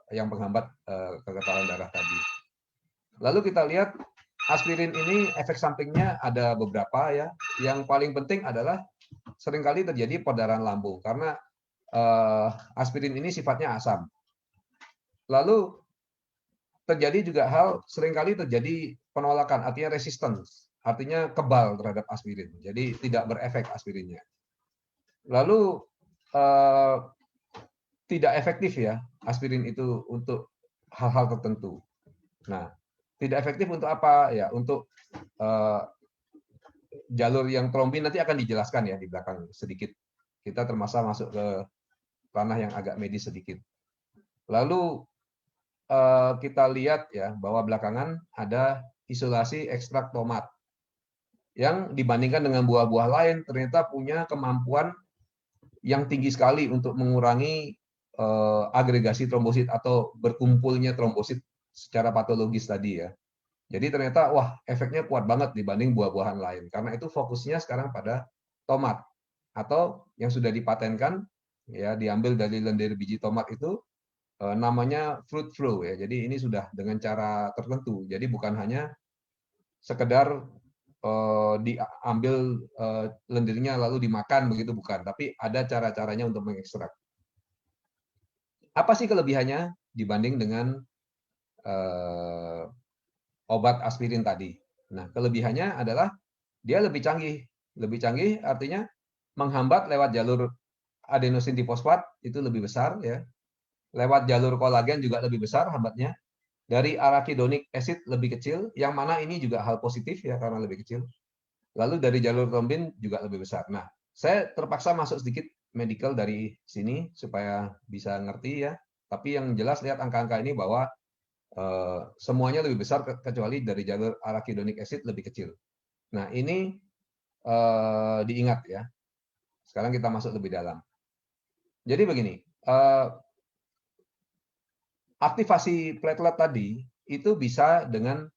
yang menghambat kekentalan darah tadi. Lalu kita lihat aspirin ini efek sampingnya ada beberapa ya. Yang paling penting adalah seringkali terjadi perdarahan lambung karena aspirin ini sifatnya asam. Lalu terjadi juga seringkali terjadi penolakan, artinya resistance, artinya kebal terhadap aspirin. Jadi tidak berefek aspirinnya. Lalu tidak efektif ya aspirin itu untuk hal-hal tertentu. Nah, tidak efektif untuk apa ya? Untuk jalur yang trombin nanti akan dijelaskan ya di belakang sedikit. Kita termasuk masuk ke ranah yang agak medis sedikit. Lalu kita lihat ya bahwa belakangan ada isolasi ekstrak tomat yang dibandingkan dengan buah-buah lain ternyata punya kemampuan yang tinggi sekali untuk mengurangi agregasi trombosit atau berkumpulnya trombosit secara patologis tadi ya. Jadi ternyata wah efeknya kuat banget dibanding buah-buahan lain. Karena itu fokusnya sekarang pada tomat atau yang sudah dipatenkan ya, diambil dari lendir biji tomat itu namanya fruit flow ya. Jadi ini sudah dengan cara tertentu. Jadi bukan hanya sekedar diambil lendirnya lalu dimakan begitu, bukan, tapi ada cara-caranya untuk mengekstrak. Apa sih kelebihannya dibanding dengan obat aspirin tadi? Nah, kelebihannya adalah dia lebih canggih. Lebih canggih artinya menghambat lewat jalur adenosin difosfat itu lebih besar ya. Lewat jalur kolagen juga lebih besar hambatnya. Dari arachidonic acid lebih kecil, yang mana ini juga hal positif ya karena lebih kecil. Lalu dari jalur trombin juga lebih besar. Nah, saya terpaksa masuk sedikit medical dari sini supaya bisa ngerti ya. Tapi yang jelas lihat angka-angka ini bahwa semuanya lebih besar kecuali dari jalur arachidonic acid lebih kecil. Nah, ini diingat ya. Sekarang kita masuk lebih dalam. Jadi begini, aktivasi platelet tadi itu bisa dengan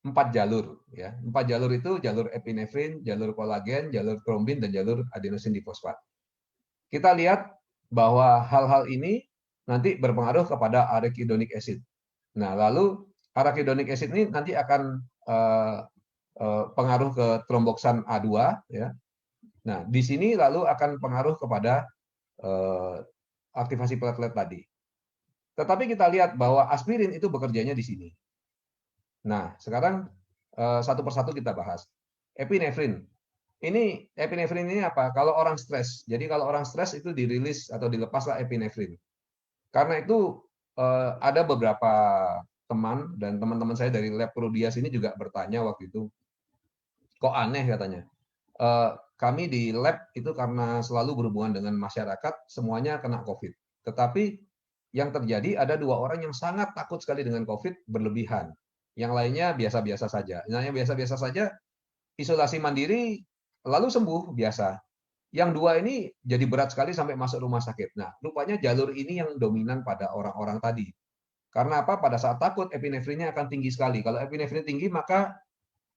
4 jalur ya. 4 jalur itu jalur epinefrin, jalur kolagen, jalur trombin, dan jalur adenosin difosfat. Kita lihat bahwa hal-hal ini nanti berpengaruh kepada arachidonic acid. Nah, lalu arachidonic acid ini nanti akan pengaruh ke tromboksan A2 ya. Nah, di sini lalu akan pengaruh kepada aktivasi platelet tadi. Tetapi kita lihat bahwa aspirin itu bekerjanya di sini. Nah, sekarang satu persatu kita bahas. Epinefrin. Epinefrin ini apa? Kalau orang stres. Jadi kalau orang stres itu dirilis atau dilepaslah epinefrin. Karena itu ada beberapa teman dan teman-teman saya dari lab Prodias ini juga bertanya waktu itu, kok aneh katanya. Kami di lab itu karena selalu berhubungan dengan masyarakat, semuanya kena COVID. Tetapi yang terjadi ada 2 orang yang sangat takut sekali dengan COVID berlebihan. Yang lainnya biasa-biasa saja. Nah, yang biasa-biasa saja isolasi mandiri lalu sembuh biasa. Yang 2 ini jadi berat sekali sampai masuk rumah sakit. Nah, rupanya jalur ini yang dominan pada orang-orang tadi. Karena apa? Pada saat takut epinefrinnya akan tinggi sekali. Kalau epinefrin tinggi maka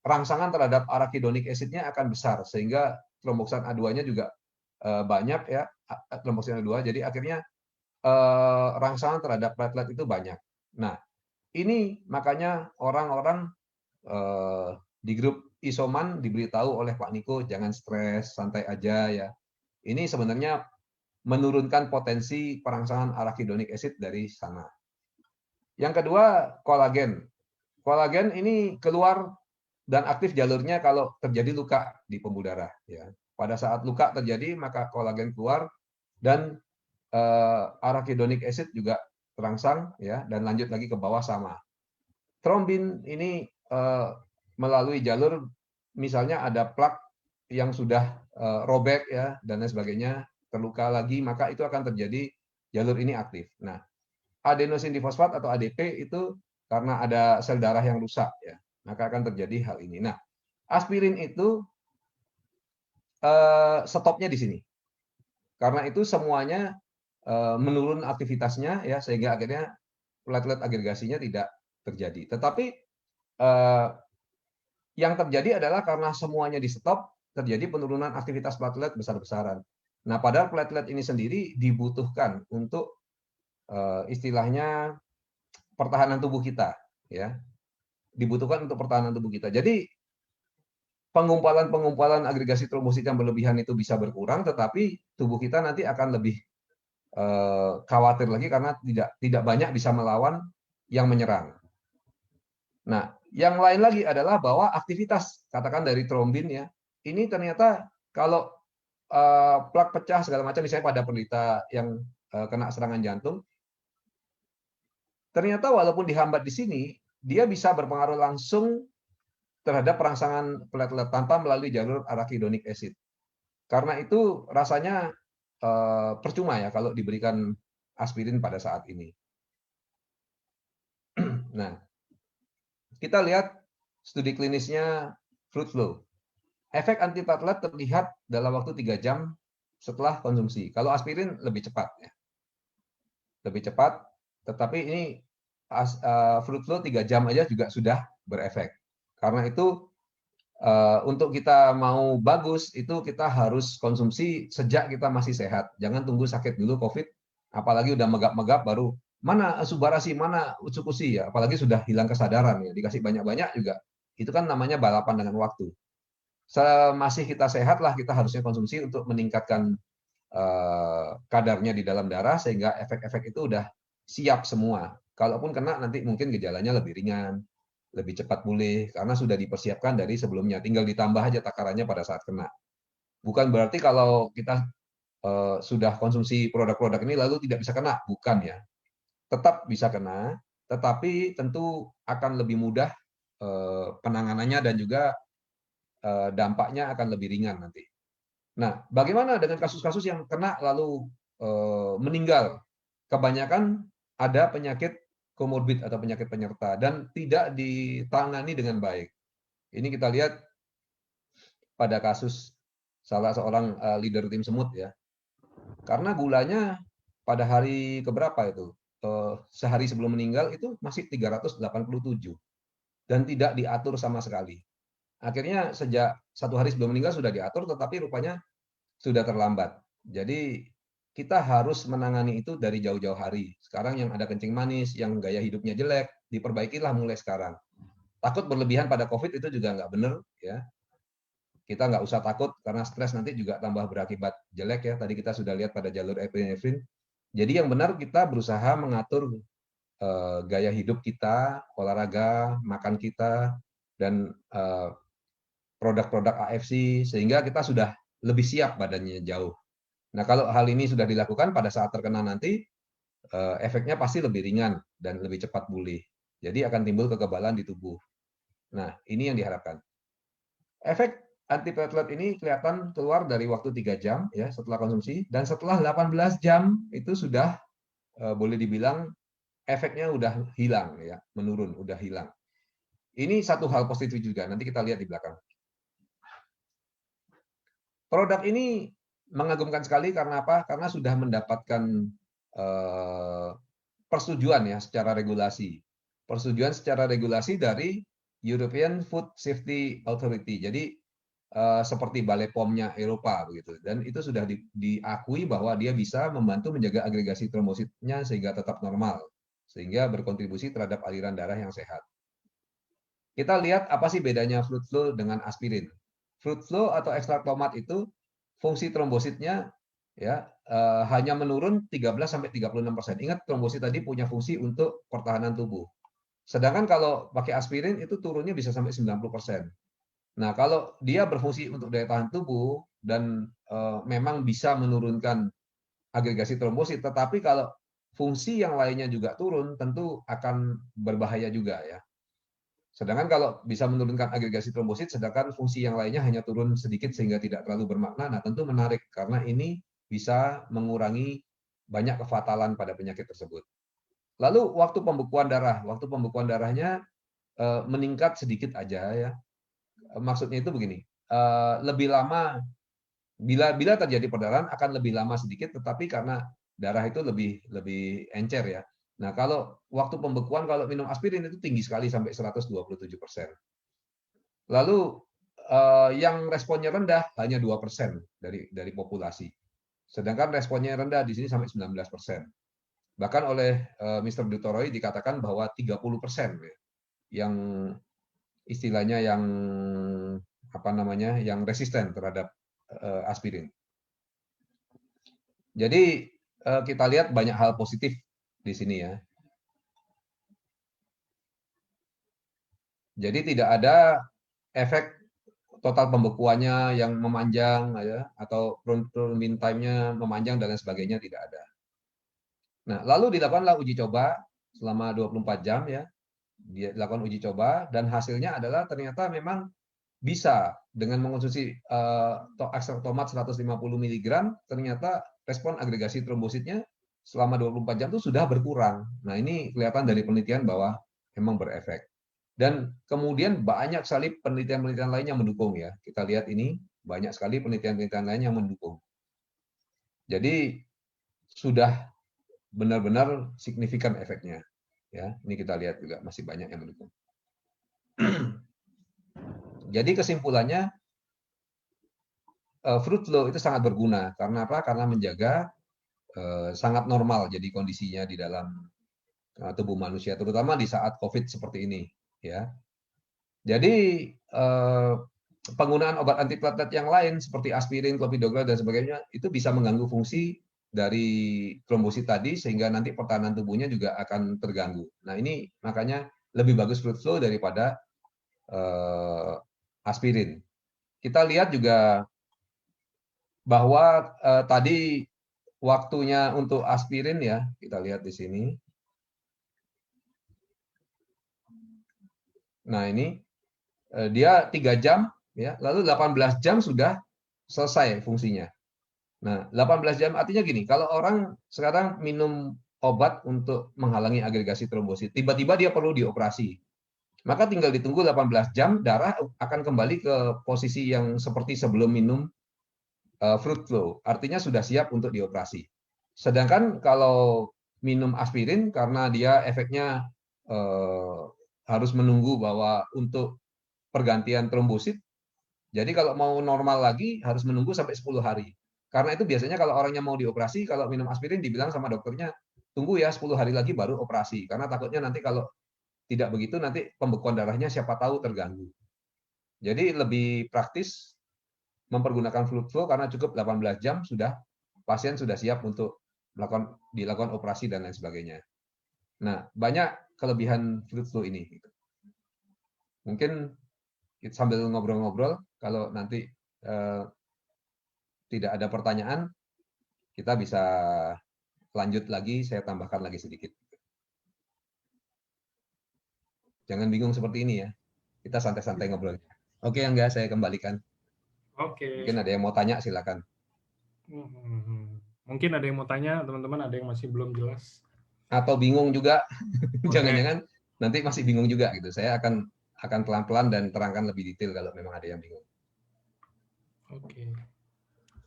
rangsangan terhadap arachidonic acid-nya akan besar sehingga tromboksan A2-nya juga banyak ya, tromboksan A2. Jadi akhirnya rangsangan terhadap platelet itu banyak. Nah, ini makanya orang-orang di grup isoman diberitahu oleh Pak Niko jangan stres, santai aja ya. Ini sebenarnya menurunkan potensi perangsangan arachidonic acid dari sana. Yang kedua, kolagen. Kolagen ini keluar dan aktif jalurnya kalau terjadi luka di pembuluh darah ya. Pada saat luka terjadi maka kolagen keluar dan arachidonic acid juga terangsang ya, dan lanjut lagi ke bawah sama. Trombin ini melalui jalur misalnya ada plak yang sudah robek ya dan lain sebagainya, terluka lagi, maka itu akan terjadi jalur ini aktif. Nah, adenosin difosfat atau ADP itu karena ada sel darah yang rusak ya, maka akan terjadi hal ini. Nah, aspirin itu stopnya di sini. Karena itu semuanya menurun aktivitasnya ya, sehingga akhirnya platelet agregasinya tidak terjadi. Tetapi yang terjadi adalah karena semuanya di stop, terjadi penurunan aktivitas platelet besar-besaran. Nah, padahal platelet ini sendiri dibutuhkan untuk istilahnya pertahanan tubuh kita ya. Dibutuhkan untuk pertahanan tubuh kita. Jadi pengumpulan agregasi trombosit yang berlebihan itu bisa berkurang, tetapi tubuh kita nanti akan lebih khawatir lagi karena tidak banyak bisa melawan yang menyerang. Nah, yang lain lagi adalah bahwa aktivitas katakan dari trombin ya, ini ternyata kalau plak pecah segala macam, misalnya pada penderita yang kena serangan jantung, ternyata walaupun dihambat di sini, dia bisa berpengaruh langsung terhadap perangsangan platelet tanpa melalui jalur arachidonic acid. Karena itu rasanya percuma ya kalau diberikan aspirin pada saat ini. Nah, kita lihat studi klinisnya Fruit Flow. Efek antiplatelet terlihat dalam waktu 3 jam setelah konsumsi. Kalau aspirin lebih cepat ya. Lebih cepat, tetapi ini Fruit Flow 3 jam aja juga sudah berefek. Karena itu untuk kita mau bagus itu kita harus konsumsi sejak kita masih sehat. Jangan tunggu sakit dulu COVID, apalagi udah megap-megap baru mana subarasi, mana utsukusi ya, apalagi sudah hilang kesadaran ya, dikasih banyak-banyak juga. Itu kan namanya balapan dengan waktu. Masih kita sehat lah kita harusnya konsumsi untuk meningkatkan kadarnya di dalam darah sehingga efek-efek itu udah siap semua. Kalaupun kena nanti mungkin gejalanya lebih ringan, lebih cepat pulih karena sudah dipersiapkan dari sebelumnya. Tinggal ditambah aja takarannya pada saat kena. Bukan berarti kalau kita sudah konsumsi produk-produk ini lalu tidak bisa kena, bukan ya. Tetap bisa kena, tetapi tentu akan lebih mudah penanganannya dan juga dampaknya akan lebih ringan nanti. Nah, bagaimana dengan kasus-kasus yang kena lalu meninggal? Kebanyakan ada penyakit komorbid atau penyakit penyerta dan tidak ditangani dengan baik. Ini kita lihat pada kasus salah seorang leader tim semut ya. Karena gulanya pada hari keberapa itu? Sehari sebelum meninggal itu masih 387 dan tidak diatur sama sekali. Akhirnya sejak 1 hari sebelum meninggal sudah diatur, tetapi rupanya sudah terlambat. Jadi kita harus menangani itu dari jauh-jauh hari. Sekarang yang ada kencing manis, yang gaya hidupnya jelek, diperbaikilah mulai sekarang. Takut berlebihan pada COVID itu juga nggak benar, ya. Kita nggak usah takut karena stres nanti juga tambah berakibat jelek ya. Tadi kita sudah lihat pada jalur epinefrin. Jadi yang benar kita berusaha mengatur gaya hidup kita, olahraga, makan kita, dan produk-produk AFC sehingga kita sudah lebih siap badannya jauh. Nah kalau hal ini sudah dilakukan pada saat terkena nanti efeknya pasti lebih ringan dan lebih cepat pulih. Jadi akan timbul kekebalan di tubuh. Nah ini yang diharapkan. Efek antiplatelet ini kelihatan keluar dari waktu 3 jam ya setelah konsumsi, dan setelah 18 jam itu sudah boleh dibilang efeknya udah hilang ya, menurun, udah hilang. Ini satu hal positif juga, nanti kita lihat di belakang. Produk ini mengagumkan sekali karena apa? Karena sudah mendapatkan persetujuan ya secara regulasi. Persetujuan secara regulasi dari European Food Safety Authority. Jadi seperti Balai POM-nya Eropa begitu, dan itu sudah diakui bahwa dia bisa membantu menjaga agregasi trombositnya sehingga tetap normal, sehingga berkontribusi terhadap aliran darah yang sehat. Kita lihat apa sih bedanya Fruit Flow dengan aspirin. Fruit Flow atau ekstrak tomat itu fungsi trombositnya ya hanya menurun 13-36%. Ingat trombosit tadi punya fungsi untuk pertahanan tubuh. Sedangkan kalau pakai aspirin itu turunnya bisa sampai 90%. Nah, kalau dia berfungsi untuk daya tahan tubuh dan memang bisa menurunkan agregasi trombosit, tetapi kalau fungsi yang lainnya juga turun, tentu akan berbahaya juga ya. Sedangkan kalau bisa menurunkan agregasi trombosit, sedangkan fungsi yang lainnya hanya turun sedikit sehingga tidak terlalu bermakna, nah tentu menarik karena ini bisa mengurangi banyak kefatalan pada penyakit tersebut. Lalu waktu pembekuan darahnya meningkat sedikit aja ya. Maksudnya itu begini, lebih lama bila terjadi perdarahan akan lebih lama sedikit, tetapi karena darah itu lebih encer ya. Nah kalau waktu pembekuan kalau minum aspirin itu tinggi sekali sampai 127%. Lalu yang responnya rendah hanya 2% dari populasi, sedangkan responnya rendah di sini sampai 19%. Bahkan oleh Mr. Dutoroi dikatakan bahwa 30% ya, yang istilahnya yang yang resisten terhadap aspirin. Jadi kita lihat banyak hal positif di sini ya. Jadi tidak ada efek total pembekuannya yang memanjang ya, atau mean time-nya memanjang dan lain sebagainya, tidak ada. Nah, lalu dilakukanlah uji coba selama 24 jam ya. Dia lakukan uji coba dan hasilnya adalah ternyata memang bisa dengan mengonsumsi ekstrak tomat 150 mg, ternyata respon agregasi trombositnya selama 24 jam itu sudah berkurang. Nah, ini kelihatan dari penelitian bahwa memang berefek. Dan kemudian banyak sekali penelitian-penelitian lain yang mendukung ya. Kita lihat ini banyak sekali penelitian-penelitian lain yang mendukung. Jadi sudah benar-benar signifikan efeknya. Ya, ini kita lihat juga masih banyak yang mendukung. Jadi kesimpulannya, Fruit Flow itu sangat berguna. Karena apa? Karena menjaga sangat normal jadi kondisinya di dalam tubuh manusia, terutama di saat COVID seperti ini. Ya, jadi penggunaan obat antiplatelet yang lain seperti aspirin, clopidogrel dan sebagainya itu bisa mengganggu fungsi dari trombosit tadi sehingga nanti pertahanan tubuhnya juga akan terganggu. Nah ini makanya lebih bagus Fruit Flow daripada aspirin. Kita lihat juga bahwa tadi waktunya untuk aspirin ya, kita lihat di sini. Nah ini dia 3 jam ya, lalu 18 jam sudah selesai fungsinya. Nah, 18 jam artinya gini, kalau orang sekarang minum obat untuk menghalangi agregasi trombosit, tiba-tiba dia perlu dioperasi. Maka tinggal ditunggu 18 jam, darah akan kembali ke posisi yang seperti sebelum minum Fruit Flow. Artinya sudah siap untuk dioperasi. Sedangkan kalau minum aspirin karena dia efeknya harus menunggu bahwa untuk pergantian trombosit. Jadi kalau mau normal lagi harus menunggu sampai 10 hari. Karena itu biasanya kalau orangnya mau dioperasi, kalau minum aspirin dibilang sama dokternya, tunggu ya 10 hari lagi baru operasi. Karena takutnya nanti kalau tidak begitu nanti pembekuan darahnya siapa tahu terganggu. Jadi lebih praktis mempergunakan fluid flow karena cukup 18 jam pasien sudah siap untuk dilakukan operasi dan lain sebagainya. Nah, banyak kelebihan fluid flow ini. Mungkin sambil ngobrol-ngobrol, kalau nanti tidak ada pertanyaan, kita bisa lanjut lagi, saya tambahkan lagi sedikit. Jangan bingung seperti ini ya, kita santai-santai ngobrol. Oke, enggak, saya kembalikan. Oke. Mungkin ada yang mau tanya, silakan. Mungkin ada yang mau tanya, teman-teman, ada yang masih belum jelas. Atau bingung juga, jangan-jangan nanti masih bingung juga gitu. Saya akan pelan-pelan dan terangkan lebih detail kalau memang ada yang bingung. Oke.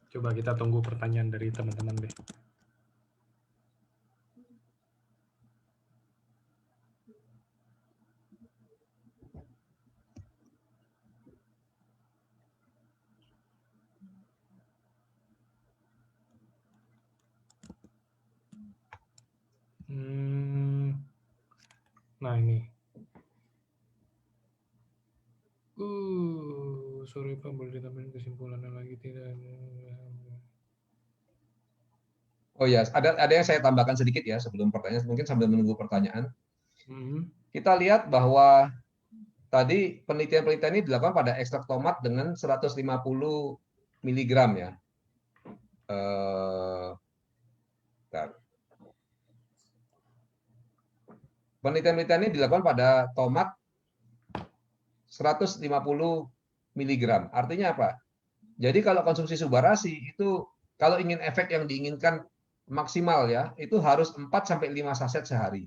Coba kita tunggu pertanyaan dari teman-teman deh. Nah ini. Sorry Pak, boleh ditambahin kesimpulannya lagi tidak? Oh ya, ada yang saya tambahkan sedikit ya sebelum pertanyaan, mungkin sambil menunggu pertanyaan. Kita lihat bahwa tadi penelitian-penelitian ini dilakukan pada ekstrak tomat dengan 150 mg ya. Penelitian-penelitian ini dilakukan pada tomat 150 mg. Artinya apa? Jadi kalau konsumsi subarasi itu kalau ingin efek yang diinginkan maksimal ya, itu harus 4-5 saset sehari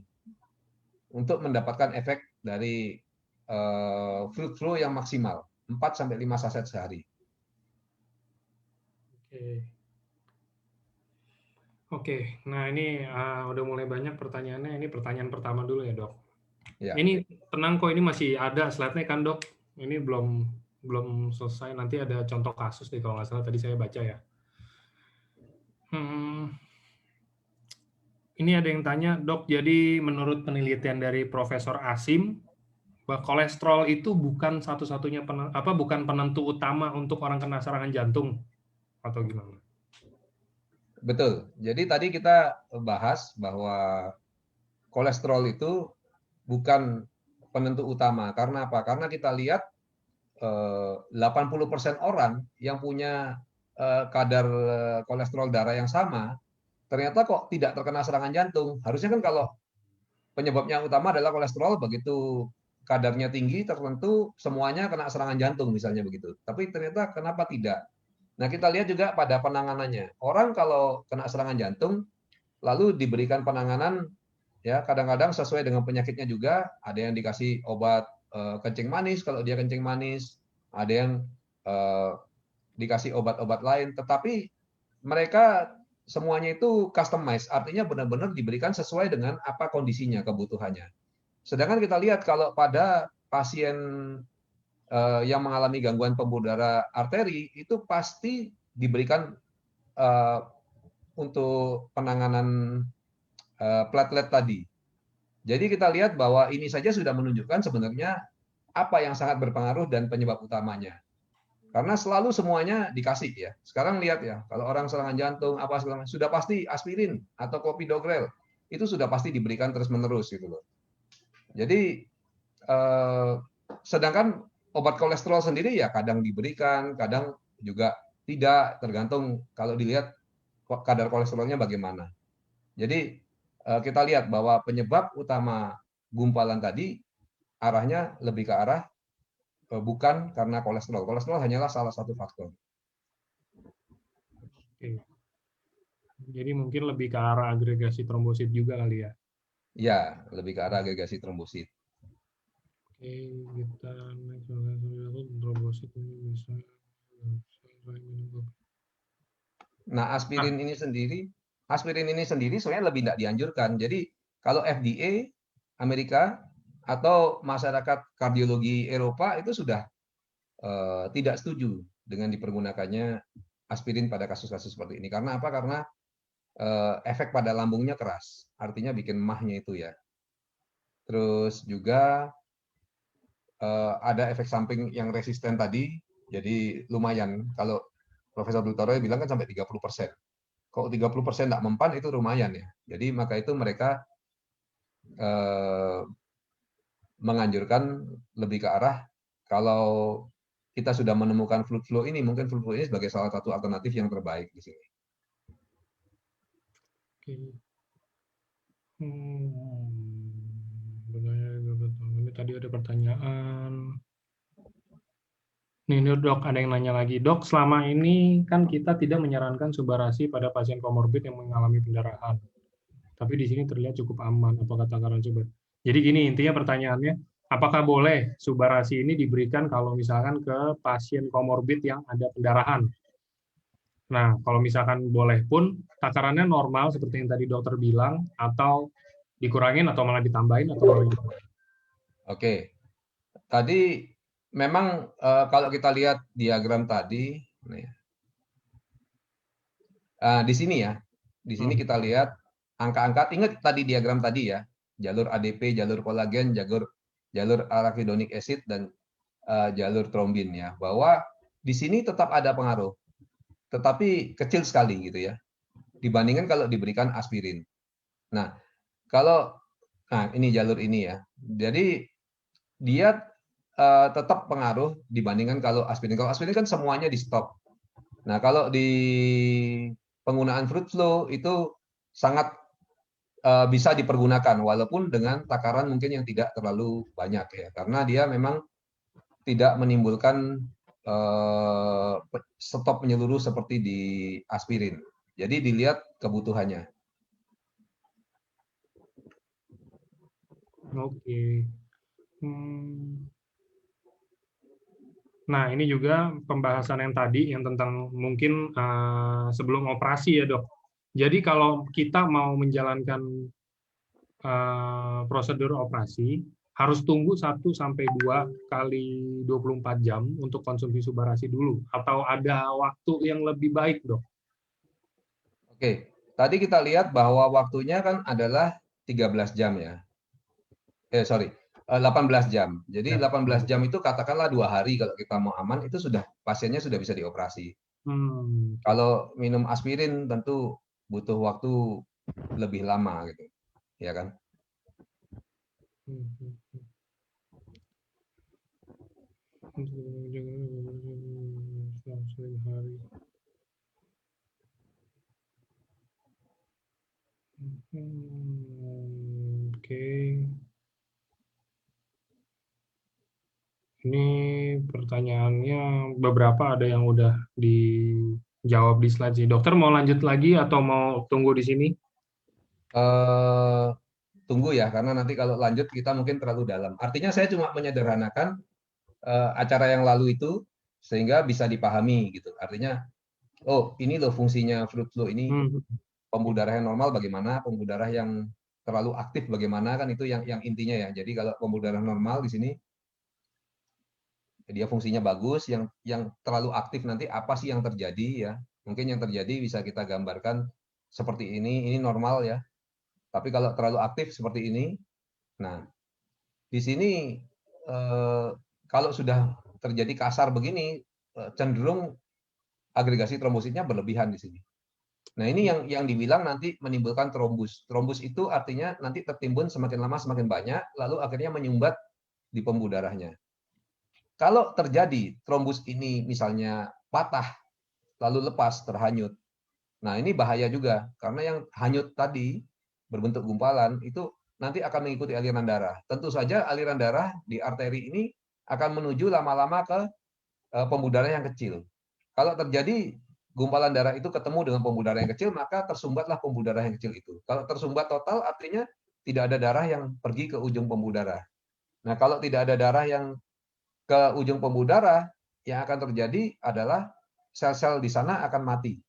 untuk mendapatkan efek dari fluid flow yang maksimal, 4-5 saset sehari. Oke, nah ini udah mulai banyak pertanyaannya. Ini pertanyaan pertama dulu ya dok. Ya. Ini tenang kok, ini masih ada slide-nya kan dok. Ini belum selesai. Nanti ada contoh kasus nih kalau nggak salah tadi saya baca ya. Ini ada yang tanya dok. Jadi menurut penelitian dari Profesor Asim, bahwa kolesterol itu bukan satu-satunya bukan penentu utama untuk orang kena serangan jantung atau gimana? Betul. Jadi tadi kita bahas bahwa kolesterol itu bukan penentu utama. Karena apa? Karena kita lihat 80% orang yang punya kadar kolesterol darah yang sama, ternyata kok tidak terkena serangan jantung. Harusnya kan kalau penyebabnya utama adalah kolesterol, begitu kadarnya tinggi tertentu semuanya kena serangan jantung misalnya begitu. Tapi ternyata kenapa tidak? Nah, kita lihat juga pada penanganannya. Orang kalau kena serangan jantung, lalu diberikan penanganan, ya kadang-kadang sesuai dengan penyakitnya juga. Ada yang dikasih obat kencing manis kalau dia kencing manis, ada yang dikasih obat-obat lain. Tetapi mereka semuanya itu customized, artinya benar-benar diberikan sesuai dengan apa kondisinya, kebutuhannya. Sedangkan kita lihat kalau pada pasien yang mengalami gangguan pembuluh darah arteri itu pasti diberikan untuk penanganan platelet tadi. Jadi kita lihat bahwa ini saja sudah menunjukkan sebenarnya apa yang sangat berpengaruh dan penyebab utamanya. Karena selalu semuanya dikasih ya. Sekarang lihat ya, kalau orang serangan jantung apa segala sudah pasti aspirin atau clopidogrel itu sudah pasti diberikan terus-menerus gitu loh. Jadi sedangkan obat kolesterol sendiri ya kadang diberikan, kadang juga tidak, tergantung kalau dilihat kadar kolesterolnya bagaimana. Jadi kita lihat bahwa penyebab utama gumpalan tadi arahnya lebih ke arah bukan karena kolesterol. Kolesterol hanyalah salah satu faktor. Oke. Jadi mungkin lebih ke arah agregasi trombosit juga kali ya? Ya, lebih ke arah agregasi trombosit. Oke, kita trombosit ini bisa. Nah, aspirin ini sendiri aspirin ini sendiri sebenarnya lebih tidak dianjurkan. Jadi kalau FDA Amerika atau masyarakat kardiologi Eropa itu sudah tidak setuju dengan dipergunakannya aspirin pada kasus-kasus seperti ini. Karena apa? Karena efek pada lambungnya keras, artinya bikin mahnya itu ya. Terus juga ada efek samping yang resisten tadi, jadi lumayan. Kalau Profesor Dutoro bilang kan sampai 30%. Kalau 30% tidak mempan itu lumayan ya. Jadi maka itu mereka menganjurkan lebih ke arah kalau kita sudah menemukan fluid flow ini, mungkin fluid flow ini sebagai salah satu alternatif yang terbaik di sini. Oke. Ini tadi ada pertanyaan. Nih dok, ada yang nanya lagi. Dok, selama ini kan kita tidak menyarankan subarasi pada pasien komorbid yang mengalami pendarahan. Tapi di sini terlihat cukup aman. Apa katakan coba? Jadi gini, intinya pertanyaannya, apakah boleh subarasi ini diberikan kalau misalkan ke pasien komorbid yang ada pendarahan? Nah, kalau misalkan boleh pun, takarannya normal seperti yang tadi dokter bilang, atau dikurangin atau malah ditambahin atau malah gimana? Oke, tadi memang kalau kita lihat diagram tadi, di sini ya, di sini kita lihat angka-angka. Ingat tadi diagram tadi ya, jalur ADP, jalur kolagen, jalur arachidonic acid dan jalur trombin ya, bahwa di sini tetap ada pengaruh, tetapi kecil sekali gitu ya, dibandingkan kalau diberikan aspirin. Nah, ini jalur ini ya, jadi dia tetap pengaruh dibandingkan kalau aspirin. Kalau aspirin kan semuanya di stop. Nah, kalau di penggunaan fluid flow itu sangat bisa dipergunakan walaupun dengan takaran mungkin yang tidak terlalu banyak ya, karena dia memang tidak menimbulkan stop menyeluruh seperti di aspirin. Jadi dilihat kebutuhannya. Oke. Nah, ini juga pembahasan yang tadi yang tentang mungkin sebelum operasi ya dok. Jadi kalau kita mau menjalankan prosedur operasi, harus tunggu 1 sampai 2 kali 24 jam untuk konsumsi subarasi dulu, atau ada waktu yang lebih baik dok? Oke, tadi kita lihat bahwa waktunya kan adalah 13 jam ya. 18 jam. Jadi 18 jam itu katakanlah 2 hari kalau kita mau aman, itu sudah pasiennya sudah bisa dioperasi. Kalau minum aspirin tentu butuh waktu lebih lama gitu, ya kan? Oke. Ini pertanyaannya beberapa ada yang udah dijawab di slide sih. Dokter mau lanjut lagi atau mau tunggu di sini? Tunggu ya, karena nanti kalau lanjut kita mungkin terlalu dalam. Artinya saya cuma menyederhanakan acara yang lalu itu sehingga bisa dipahami gitu. Artinya, oh ini loh fungsinya fluid flow ini, pembuluh darah yang normal bagaimana, pembuluh darah yang terlalu aktif bagaimana, kan itu yang intinya ya. Jadi kalau pembuluh darah normal di sini dia fungsinya bagus, yang terlalu aktif nanti apa sih yang terjadi ya? Mungkin yang terjadi bisa kita gambarkan seperti ini normal ya. Tapi kalau terlalu aktif seperti ini, nah di sini kalau sudah terjadi kasar begini, cenderung agregasi trombositnya berlebihan di sini. Nah ini yang dibilang nanti menimbulkan trombus. Trombus itu artinya nanti tertimbun semakin lama semakin banyak, lalu akhirnya menyumbat di pembuluh darahnya. Kalau terjadi trombus ini misalnya patah, lalu lepas, terhanyut. Nah ini bahaya juga, karena yang hanyut tadi berbentuk gumpalan, itu nanti akan mengikuti aliran darah. Tentu saja aliran darah di arteri ini akan menuju lama-lama ke pembuluh darah yang kecil. Kalau terjadi gumpalan darah itu ketemu dengan pembuluh darah yang kecil, maka tersumbatlah pembuluh darah yang kecil itu. Kalau tersumbat total, artinya tidak ada darah yang pergi ke ujung pembuluh darah. Nah kalau tidak ada darah yang ke ujung pembuluh darah, yang akan terjadi adalah sel-sel di sana akan mati.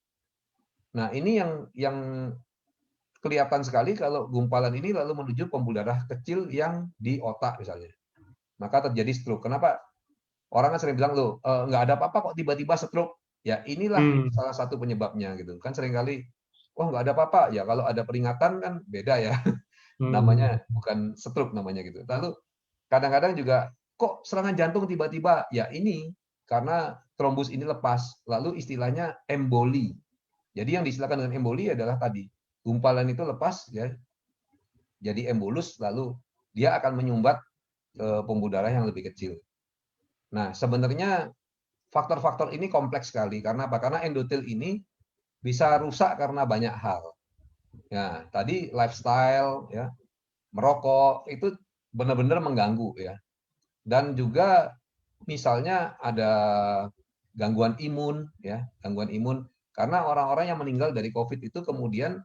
Nah ini yang kelihatan sekali kalau gumpalan ini lalu menuju pembuluh darah kecil yang di otak misalnya. Maka terjadi stroke. Kenapa? Orang kan sering bilang, loh, nggak ada apa-apa kok tiba-tiba stroke. Ya inilah salah satu penyebabnya gitu. Kan seringkali, wah nggak ada apa-apa. Ya kalau ada peringatan kan beda ya. Namanya bukan stroke namanya gitu. Lalu kadang-kadang juga, kok serangan jantung tiba-tiba? Ya ini karena trombus ini lepas. Lalu istilahnya emboli. Jadi yang diistilahkan dengan emboli adalah tadi, gumpalan itu lepas ya, jadi embolus, lalu dia akan menyumbat ke pembuluh darah yang lebih kecil. Nah, sebenarnya faktor-faktor ini kompleks sekali. Karena apa? Karena endotel ini bisa rusak karena banyak hal. Ya, tadi lifestyle, ya, merokok itu benar-benar mengganggu ya. Dan juga misalnya ada gangguan imun, ya, gangguan imun. Karena orang-orang yang meninggal dari COVID itu kemudian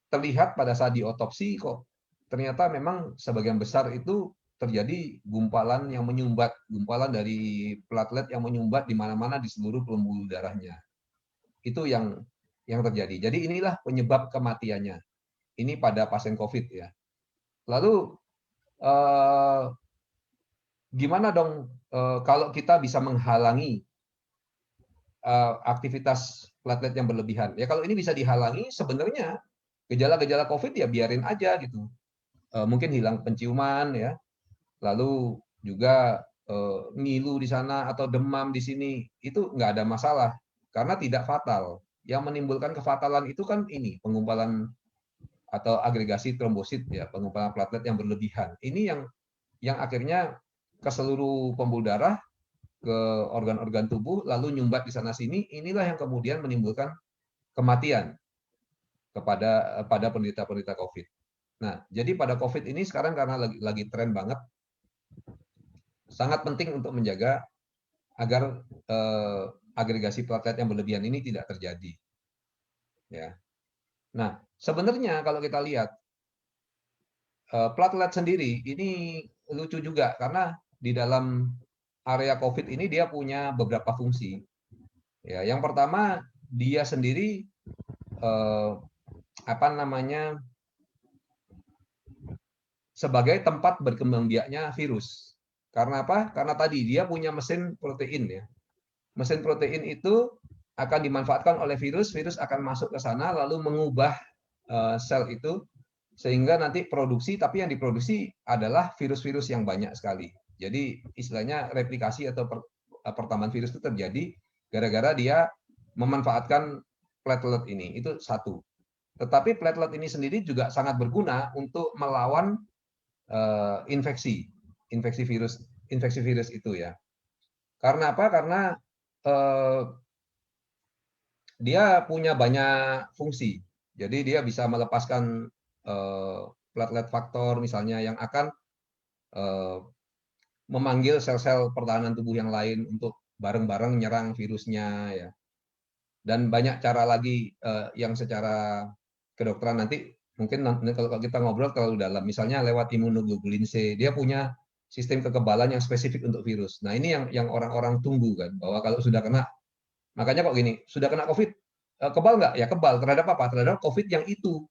terlihat pada saat diotopsi kok ternyata memang sebagian besar itu terjadi gumpalan yang menyumbat, gumpalan dari platelet yang menyumbat di mana-mana di seluruh pembuluh darahnya. Itu yang terjadi. Jadi inilah penyebab kematiannya. Ini pada pasien COVID ya. Lalu gimana dong kalau kita bisa menghalangi aktivitas platelet yang berlebihan? Ya kalau ini bisa dihalangi, sebenarnya gejala-gejala COVID ya biarin aja gitu. Mungkin hilang penciuman ya, lalu juga ngilu di sana atau demam di sini, itu nggak ada masalah karena tidak fatal. Yang menimbulkan kefatalan itu kan ini penggumpalan atau agregasi trombosit ya, penggumpalan platelet yang berlebihan. Ini yang akhirnya ke seluruh pembuluh darah, ke organ-organ tubuh, lalu nyumbat di sana sini. Inilah yang kemudian menimbulkan kematian pada penderita-penderita COVID. Nah, jadi pada COVID ini sekarang karena lagi tren banget, sangat penting untuk menjaga agar agregasi platelet yang berlebihan ini tidak terjadi. Ya. Nah, sebenarnya kalau kita lihat platelet sendiri ini lucu juga karena di dalam area COVID ini dia punya beberapa fungsi. Ya, yang pertama dia sendiri sebagai tempat berkembang biaknya virus. Karena apa? Karena tadi dia punya mesin protein ya. Mesin protein itu akan dimanfaatkan oleh virus, virus akan masuk ke sana lalu mengubah sel itu sehingga nanti produksi, tapi yang diproduksi adalah virus-virus yang banyak sekali. Jadi istilahnya replikasi atau pertambahan virus itu terjadi gara-gara dia memanfaatkan platelet ini. Itu satu. Tetapi platelet ini sendiri juga sangat berguna untuk melawan infeksi virus itu ya. Karena apa? Karena dia punya banyak fungsi. Jadi dia bisa melepaskan platelet faktor misalnya yang akan memanggil sel-sel pertahanan tubuh yang lain untuk bareng-bareng nyerang virusnya ya. Dan banyak cara lagi yang secara kedokteran nanti mungkin kalau kita ngobrol terlalu dalam, misalnya lewat imunoglobulin C, dia punya sistem kekebalan yang spesifik untuk virus. Nah ini yang orang-orang tunggu kan, bahwa kalau sudah kena, makanya kok gini, sudah kena COVID, kebal nggak? Ya kebal, terhadap apa? Terhadap COVID yang itu.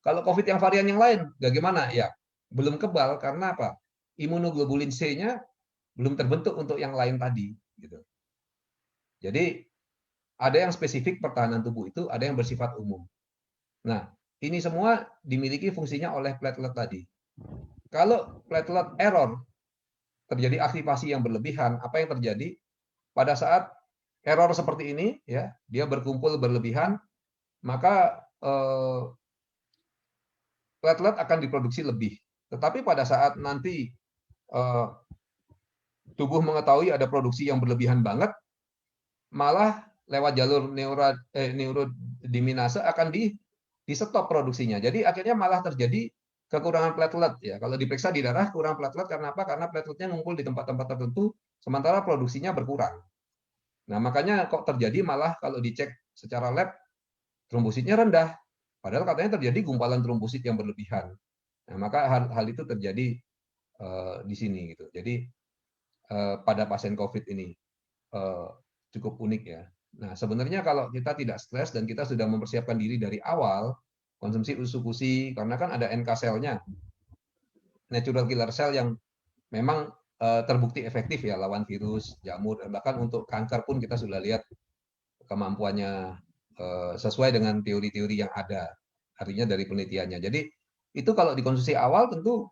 Kalau COVID yang varian yang lain, bagaimana? Ya belum kebal, karena apa? Imunoglobulin C-nya belum terbentuk untuk yang lain tadi. Gitu. Jadi ada yang spesifik pertahanan tubuh itu, ada yang bersifat umum. Nah, ini semua dimiliki fungsinya oleh platelet tadi. Kalau platelet error, terjadi aktivasi yang berlebihan, apa yang terjadi? Pada saat error seperti ini, ya, dia berkumpul berlebihan, maka platelet akan diproduksi lebih. Tetapi pada saat nanti tubuh mengetahui ada produksi yang berlebihan banget, malah lewat jalur neurodeminase akan di-stop produksinya. Jadi akhirnya malah terjadi kekurangan platelet ya. Kalau diperiksa di darah kurang platelet karena apa? Karena plateletnya ngumpul di tempat-tempat tertentu sementara produksinya berkurang. Nah, makanya kok terjadi malah kalau dicek secara lab trombositnya rendah. Padahal katanya terjadi gumpalan trombosit yang berlebihan. Nah, maka hal itu terjadi di sini gitu. Jadi pada pasien COVID ini cukup unik ya. Nah, sebenarnya kalau kita tidak stres dan kita sudah mempersiapkan diri dari awal, konsumsi usukusi, karena kan ada NK cell-nya, natural killer cell yang memang terbukti efektif ya lawan virus, jamur, bahkan untuk kanker pun kita sudah lihat kemampuannya sesuai dengan teori-teori yang ada, artinya dari penelitiannya. Jadi itu kalau dikonsumsi awal tentu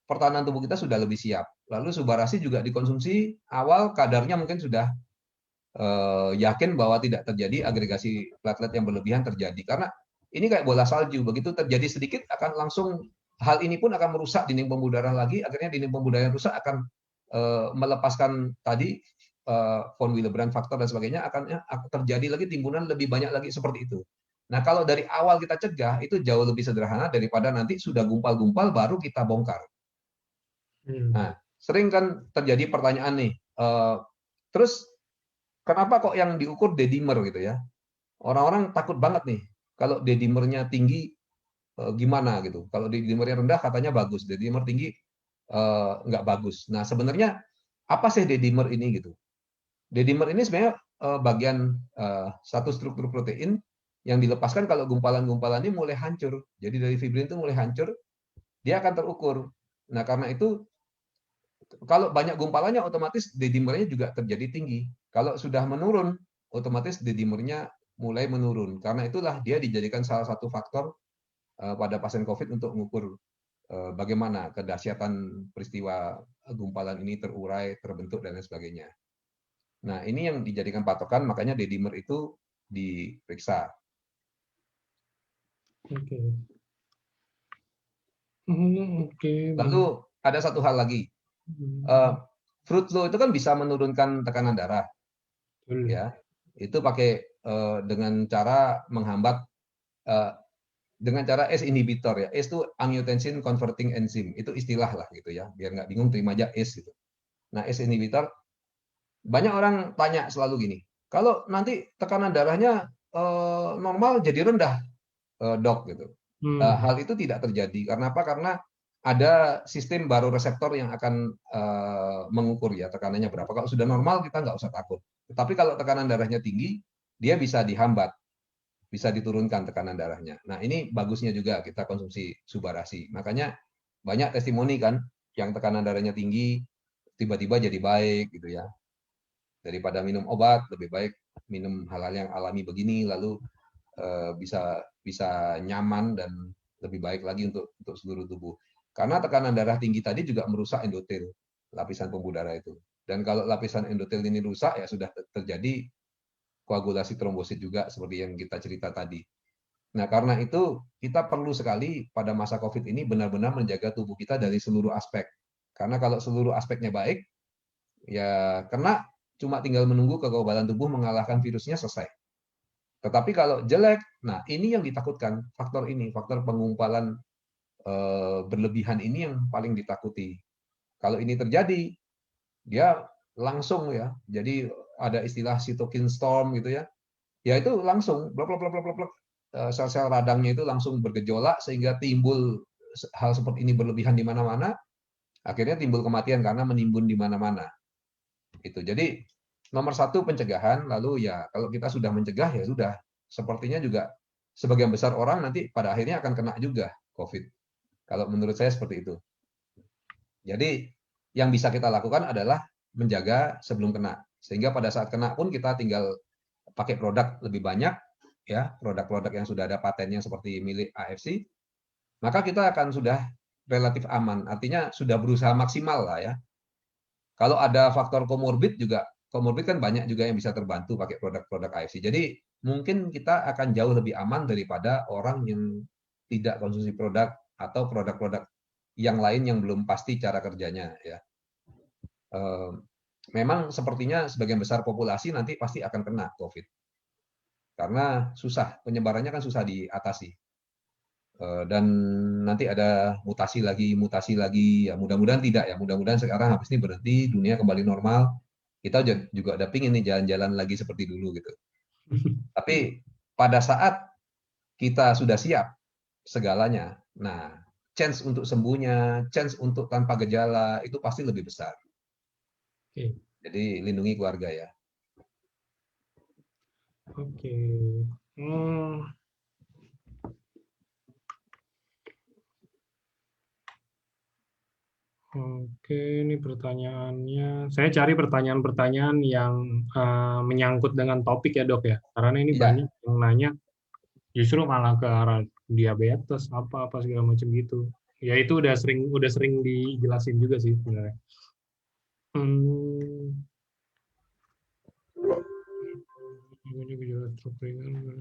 pertahanan tubuh kita sudah lebih siap. Lalu Subarasi juga dikonsumsi awal kadarnya mungkin sudah yakin bahwa tidak terjadi agregasi platelet yang berlebihan terjadi. Karena ini kayak bola salju, begitu terjadi sedikit akan langsung hal ini pun akan merusak dinding pembuluh darah lagi, akhirnya dinding pembuluh darah yang rusak akan melepaskan tadi von Willebrand faktor dan sebagainya, akan terjadi lagi timbunan lebih banyak lagi seperti itu. Nah, kalau dari awal kita cegah itu jauh lebih sederhana daripada nanti sudah gumpal-gumpal baru kita bongkar. Nah, sering kan terjadi pertanyaan nih, terus kenapa kok yang diukur D-dimer gitu ya? Orang-orang takut banget nih, kalau D-dimernya tinggi gimana gitu. Kalau D-dimernya rendah katanya bagus, D-dimer tinggi nggak bagus. Nah, sebenarnya apa sih D-dimer ini gitu? D-dimer ini sebenarnya bagian satu struktur protein yang dilepaskan kalau gumpalan-gumpalan ini mulai hancur. Jadi dari fibrin itu mulai hancur, dia akan terukur. Nah, karena itu kalau banyak gumpalannya otomatis D-dimernya juga terjadi tinggi. Kalau sudah menurun, otomatis D-dimernya mulai menurun. Karena itulah dia dijadikan salah satu faktor pada pasien COVID untuk mengukur bagaimana kedahsyatan peristiwa gumpalan ini terurai, terbentuk, dan lain sebagainya. Nah, ini yang dijadikan patokan, makanya D-dimer itu diperiksa. Oke. Lalu ada satu hal lagi. Fruit Flow itu kan bisa menurunkan tekanan darah. Ya. Itu pakai dengan cara menghambat dengan cara ACE inhibitor ya. ACE itu angiotensin converting enzyme. Itu istilah lah gitu ya. Biar nggak bingung terima aja ACE gitu. Nah, ACE inhibitor, banyak orang tanya selalu gini, kalau nanti tekanan darahnya normal jadi rendah, dok gitu. Hal itu tidak terjadi. Karena apa? Karena ada sistem baroreseptor yang akan mengukur ya tekanannya berapa. Kalau sudah normal kita nggak usah takut. Tetapi kalau tekanan darahnya tinggi, dia bisa dihambat, bisa diturunkan tekanan darahnya. Nah, ini bagusnya juga kita konsumsi Subarasi. Makanya banyak testimoni kan yang tekanan darahnya tinggi tiba-tiba jadi baik gitu ya. Daripada minum obat, lebih baik minum hal-hal yang alami begini, lalu bisa nyaman dan lebih baik lagi untuk seluruh tubuh. Karena tekanan darah tinggi tadi juga merusak endotel, lapisan pembuluh darah itu. Dan kalau lapisan endotel ini rusak, ya sudah terjadi koagulasi trombosit juga seperti yang kita cerita tadi. Nah, karena itu kita perlu sekali pada masa COVID ini benar-benar menjaga tubuh kita dari seluruh aspek. Karena kalau seluruh aspeknya baik, ya kena cuma tinggal menunggu kekebalan tubuh mengalahkan virusnya, selesai. Tetapi kalau jelek, nah ini yang ditakutkan, faktor ini, faktor pengumpalan berlebihan ini yang paling ditakuti. Kalau ini terjadi, dia langsung ya, jadi ada istilah cytokine storm gitu ya. Ya itu langsung sel-sel radangnya itu langsung bergejolak sehingga timbul hal seperti ini berlebihan di mana-mana, akhirnya timbul kematian karena menimbun di mana-mana. Itu. Jadi nomor satu pencegahan, lalu ya kalau kita sudah mencegah ya sudah, sepertinya juga sebagian besar orang nanti pada akhirnya akan kena juga COVID. Kalau menurut saya seperti itu. Jadi yang bisa kita lakukan adalah menjaga sebelum kena. Sehingga pada saat kena pun kita tinggal pakai produk lebih banyak, ya produk-produk yang sudah ada patennya seperti milik AFC, maka kita akan sudah relatif aman. Artinya sudah berusaha maksimal lah ya. Kalau ada faktor komorbid juga, komorbid kan banyak juga yang bisa terbantu pakai produk-produk AFC. Jadi mungkin kita akan jauh lebih aman daripada orang yang tidak konsumsi produk atau produk-produk yang lain yang belum pasti cara kerjanya ya. Memang sepertinya sebagian besar populasi nanti pasti akan kena COVID. Karena susah, penyebarannya kan susah diatasi. Dan nanti ada mutasi lagi, ya mudah-mudahan tidak ya, mudah-mudahan sekarang habis ini berhenti, dunia kembali normal, kita juga udah pingin nih jalan-jalan lagi seperti dulu gitu. Tapi pada saat kita sudah siap segalanya, nah chance untuk sembuhnya, chance untuk tanpa gejala itu pasti lebih besar. Jadi lindungi keluarga ya. Oke. Oke, ini pertanyaannya. Saya cari pertanyaan-pertanyaan yang menyangkut dengan topik ya dok ya. Karena ini banyak yang nanya justru malah ke arah diabetes apa segala macam gitu. Ya itu udah sering dijelasin juga sih sebenarnya. Gejala stroke ringan.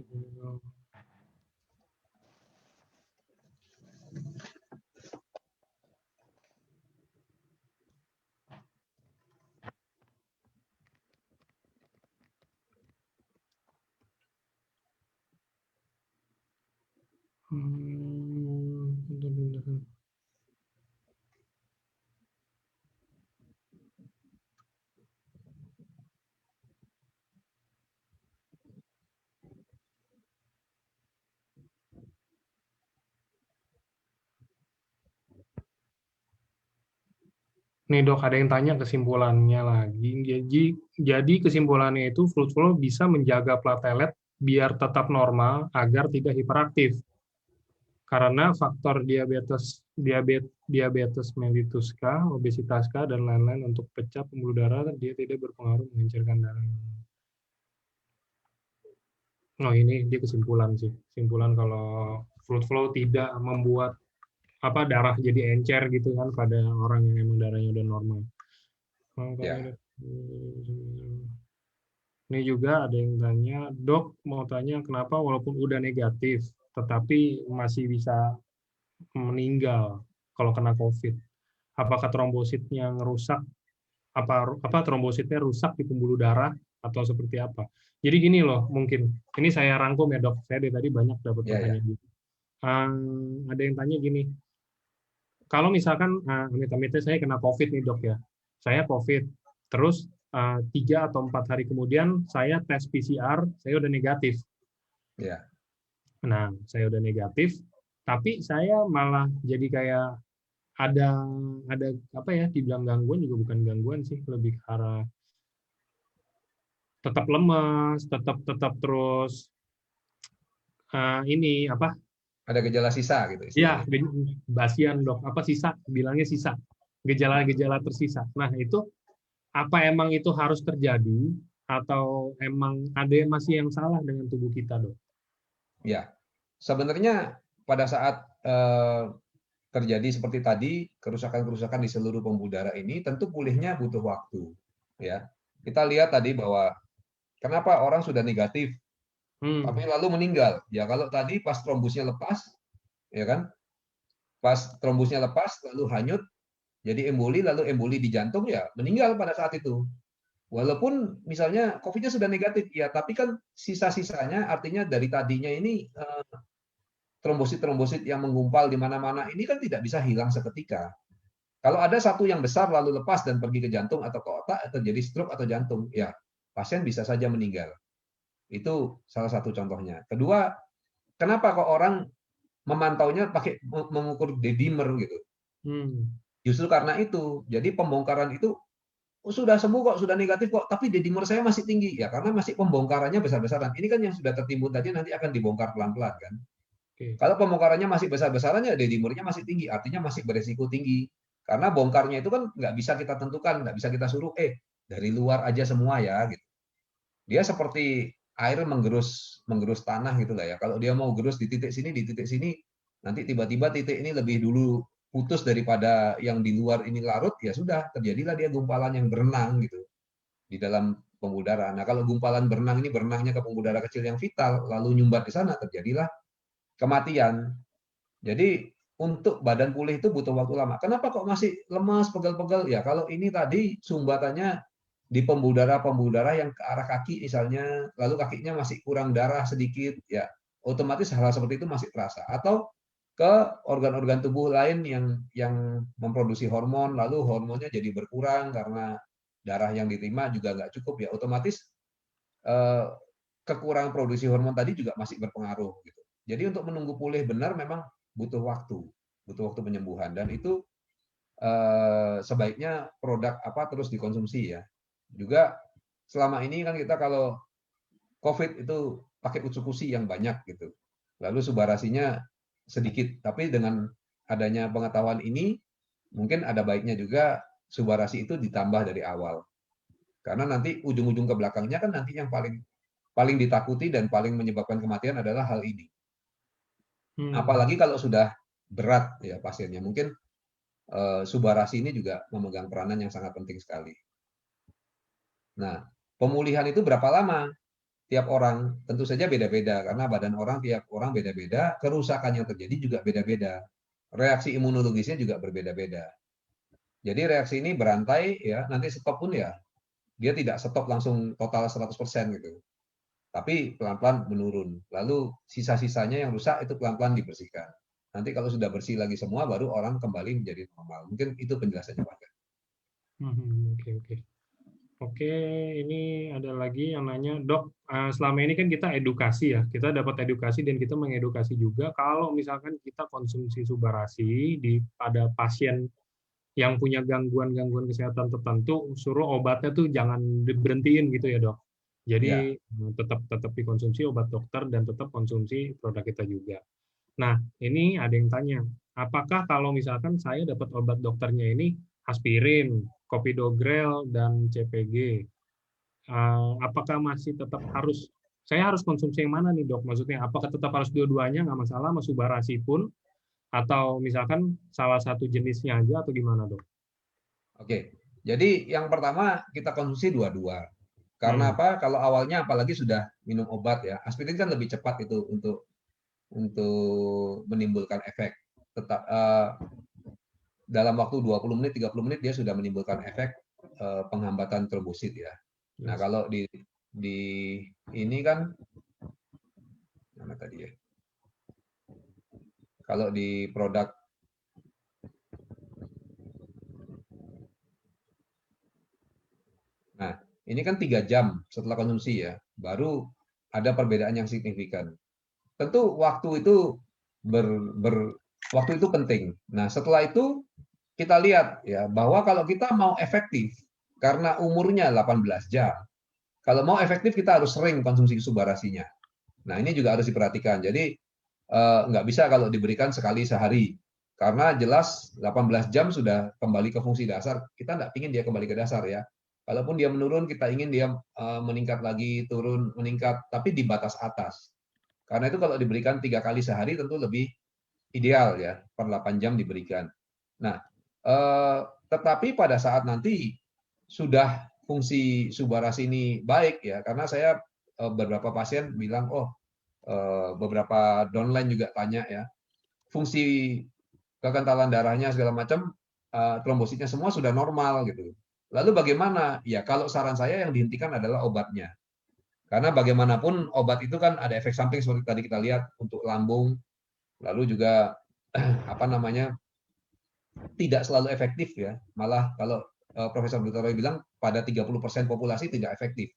Nih dok, ada yang tanya kesimpulannya lagi. Jadi kesimpulannya itu fruit flow bisa menjaga platelet biar tetap normal agar tidak hiperaktif. Karena faktor diabetes mellitus kah, obesitas kah, dan lain-lain untuk pecah pembuluh darah, dia tidak berpengaruh menghancurkan darah. Oh ini dia kesimpulan sih. Kesimpulan kalau fruit flow tidak membuat darah jadi encer gitu kan pada orang yang emang darahnya udah normal. Ini juga ada yang tanya, dok mau tanya kenapa walaupun udah negatif tetapi masih bisa meninggal kalau kena COVID. Apakah trombositnya ngerusak? Apa trombositnya rusak di pembuluh darah atau seperti apa? Jadi gini loh, mungkin ini saya rangkum ya dok. Saya dari tadi banyak dapat pertanyaan gitu. Ada yang tanya gini, kalau misalkan amit-amitnya saya kena COVID nih dok ya, saya COVID, terus 3 atau 4 hari kemudian saya tes PCR, saya udah negatif. Nah, saya udah negatif, tapi saya malah jadi kayak ada apa ya, dibilang gangguan juga bukan gangguan sih, lebih ke arah tetap lemas, tetap terus ini apa? Ada gejala sisa gitu. Iya, basian dok. Apa sisa? Bilangnya sisa. Gejala-gejala tersisa. Nah itu apa emang itu harus terjadi atau emang ada masih yang salah dengan tubuh kita dok? Ya, sebenarnya pada saat terjadi seperti tadi kerusakan-kerusakan di seluruh pembuluh darah ini tentu pulihnya butuh waktu. Ya, kita lihat tadi bahwa kenapa orang sudah negatif tapi lalu meninggal. Ya kalau tadi pas trombusnya lepas, ya kan? Pas trombusnya lepas lalu hanyut, jadi emboli, lalu emboli di jantung, ya meninggal pada saat itu. Walaupun misalnya COVID-nya sudah negatif, ya tapi kan sisa-sisanya artinya dari tadinya ini trombosit-trombosit yang menggumpal di mana-mana ini kan tidak bisa hilang seketika. Kalau ada satu yang besar lalu lepas dan pergi ke jantung atau ke otak, terjadi stroke atau jantung, ya pasien bisa saja meninggal. Itu salah satu contohnya. Kedua, kenapa kok orang memantaunya pakai mengukur D-dimer gitu? Justru karena itu. Jadi pembongkaran itu sudah sembuh kok, sudah negatif kok, tapi D-dimer saya masih tinggi. Ya karena masih pembongkarannya besar-besaran. Ini kan yang sudah tertimbun tadi nanti akan dibongkar pelan-pelan kan. Kalau pembongkarannya masih besar-besaran ya D-dimernya masih tinggi, artinya masih beresiko tinggi. Karena bongkarnya itu kan nggak bisa kita tentukan, nggak bisa kita suruh, dari luar aja semua ya gitu. Dia seperti air menggerus tanah gitu lah ya. Kalau dia mau gerus di titik sini, nanti tiba-tiba titik ini lebih dulu putus daripada yang di luar ini larut, ya sudah terjadilah dia gumpalan yang berenang gitu di dalam pembuluh darah. Nah kalau gumpalan berenang ini berenangnya ke pembuluh darah kecil yang vital, lalu nyumbat di sana, terjadilah kematian. Jadi untuk badan pulih itu butuh waktu lama. Kenapa kok masih lemas, pegel-pegel? Ya kalau ini tadi sumbatannya di pembuluh darah yang ke arah kaki misalnya, lalu kakinya masih kurang darah sedikit, ya otomatis hal-hal seperti itu masih terasa. Atau ke organ-organ tubuh lain yang memproduksi hormon, lalu hormonnya jadi berkurang karena darah yang diterima juga nggak cukup, ya otomatis kekurangan produksi hormon tadi juga masih berpengaruh. Gitu. Jadi untuk menunggu pulih benar memang butuh waktu penyembuhan, dan itu sebaiknya produk apa terus dikonsumsi ya. Juga selama ini kan kita kalau COVID itu pakai utsukushi yang banyak gitu. Lalu subarasinya sedikit. Tapi dengan adanya pengetahuan ini, mungkin ada baiknya juga Subarasi itu ditambah dari awal. Karena nanti ujung-ujung ke belakangnya kan nanti yang paling ditakuti dan paling menyebabkan kematian adalah hal ini. Apalagi kalau sudah berat ya pasiennya. Mungkin subarasi ini juga memegang peranan yang sangat penting sekali. Nah, pemulihan itu berapa lama? Tiap orang tentu saja beda-beda karena badan orang tiap orang beda-beda, kerusakan yang terjadi juga beda-beda. Reaksi imunologisnya juga berbeda-beda. Jadi reaksi ini berantai ya, nanti stop pun ya dia tidak stop langsung total 100% gitu. Tapi pelan-pelan menurun. Lalu sisa-sisanya yang rusak itu pelan-pelan dibersihkan. Nanti kalau sudah bersih lagi semua baru orang kembali menjadi normal. Mungkin itu penjelasannya Pak. Oke. Oke, ini ada lagi yang nanya, Dok, selama ini kan kita edukasi ya, kita dapat edukasi dan kita mengedukasi juga kalau misalkan kita konsumsi subarasi pada pasien yang punya gangguan-gangguan kesehatan tertentu, suruh obatnya tuh jangan diberhentiin gitu ya, Dok. Jadi tetap dikonsumsi obat dokter dan tetap konsumsi produk kita juga. Nah, ini ada yang tanya, apakah kalau misalkan saya dapat obat dokternya ini aspirin, Clopidogrel, dan CPG, apakah masih tetap saya harus konsumsi yang mana nih dok? Maksudnya apakah tetap harus dua-duanya nggak masalah, sama subarasi pun, atau misalkan salah satu jenisnya aja atau gimana dok? Oke, jadi yang pertama kita konsumsi dua-dua. Karena apa? Kalau awalnya apalagi sudah minum obat ya, aspirin kan lebih cepat itu untuk menimbulkan efek. Tetap dalam waktu 20 menit, 30 menit dia sudah menimbulkan efek penghambatan trombosit ya. Nah, kalau di ini kan mana tadi ya? Kalau di produk Nah, ini kan 3 jam setelah konsumsi ya, baru ada perbedaan yang signifikan. Tentu waktu itu waktu itu penting. Nah, setelah itu kita lihat ya bahwa kalau kita mau efektif karena umurnya 18 jam. Kalau mau efektif kita harus sering konsumsi subarasinya. Nah, ini juga harus diperhatikan. Jadi nggak bisa kalau diberikan sekali sehari. Karena jelas 18 jam sudah kembali ke fungsi dasar. Kita nggak ingin dia kembali ke dasar ya. Kalaupun dia menurun, kita ingin dia meningkat lagi, turun, meningkat, tapi di batas atas. Karena itu kalau diberikan 3 kali sehari tentu lebih ideal ya, per 8 jam diberikan. Nah, tetapi pada saat nanti sudah fungsi subarasi ini baik ya, karena saya beberapa pasien bilang, beberapa downline juga tanya ya, fungsi kekentalan darahnya segala macam, trombositnya semua sudah normal gitu. Lalu bagaimana? Ya kalau saran saya yang dihentikan adalah obatnya. Karena bagaimanapun obat itu kan ada efek samping seperti tadi kita lihat untuk lambung, lalu juga tidak selalu efektif ya. Malah kalau Profesor Butoroy bilang pada 30% populasi tidak efektif.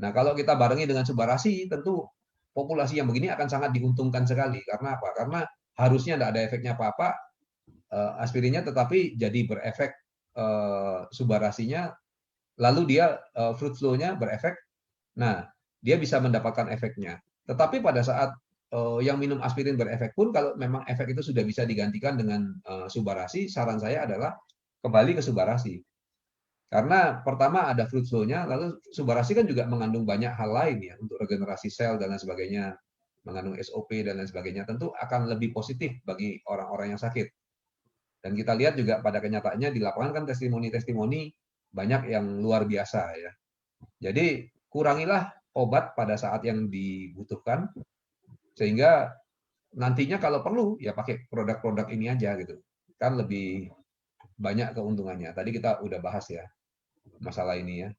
Nah, kalau kita barengi dengan subarasi, tentu populasi yang begini akan sangat diuntungkan sekali. Karena apa? Karena harusnya tidak ada efeknya apa-apa aspirinnya, tetapi jadi berefek subarasinya, lalu dia fruit flow-nya berefek. Nah, dia bisa mendapatkan efeknya. Tetapi pada saat yang minum aspirin berefek pun, kalau memang efek itu sudah bisa digantikan dengan subarasi, saran saya adalah kembali ke subarasi. Karena pertama ada fruit flow-nya, lalu subarasi kan juga mengandung banyak hal lain ya, untuk regenerasi sel dan lain sebagainya, mengandung SOP dan lain sebagainya, tentu akan lebih positif bagi orang-orang yang sakit. Dan kita lihat juga pada kenyataannya di lapangan kan testimoni-testimoni banyak yang luar biasa ya. Jadi kurangilah obat pada saat yang dibutuhkan, sehingga nantinya kalau perlu ya pakai produk-produk ini aja gitu. Kan lebih banyak keuntungannya. Tadi kita udah bahas ya masalah ini ya.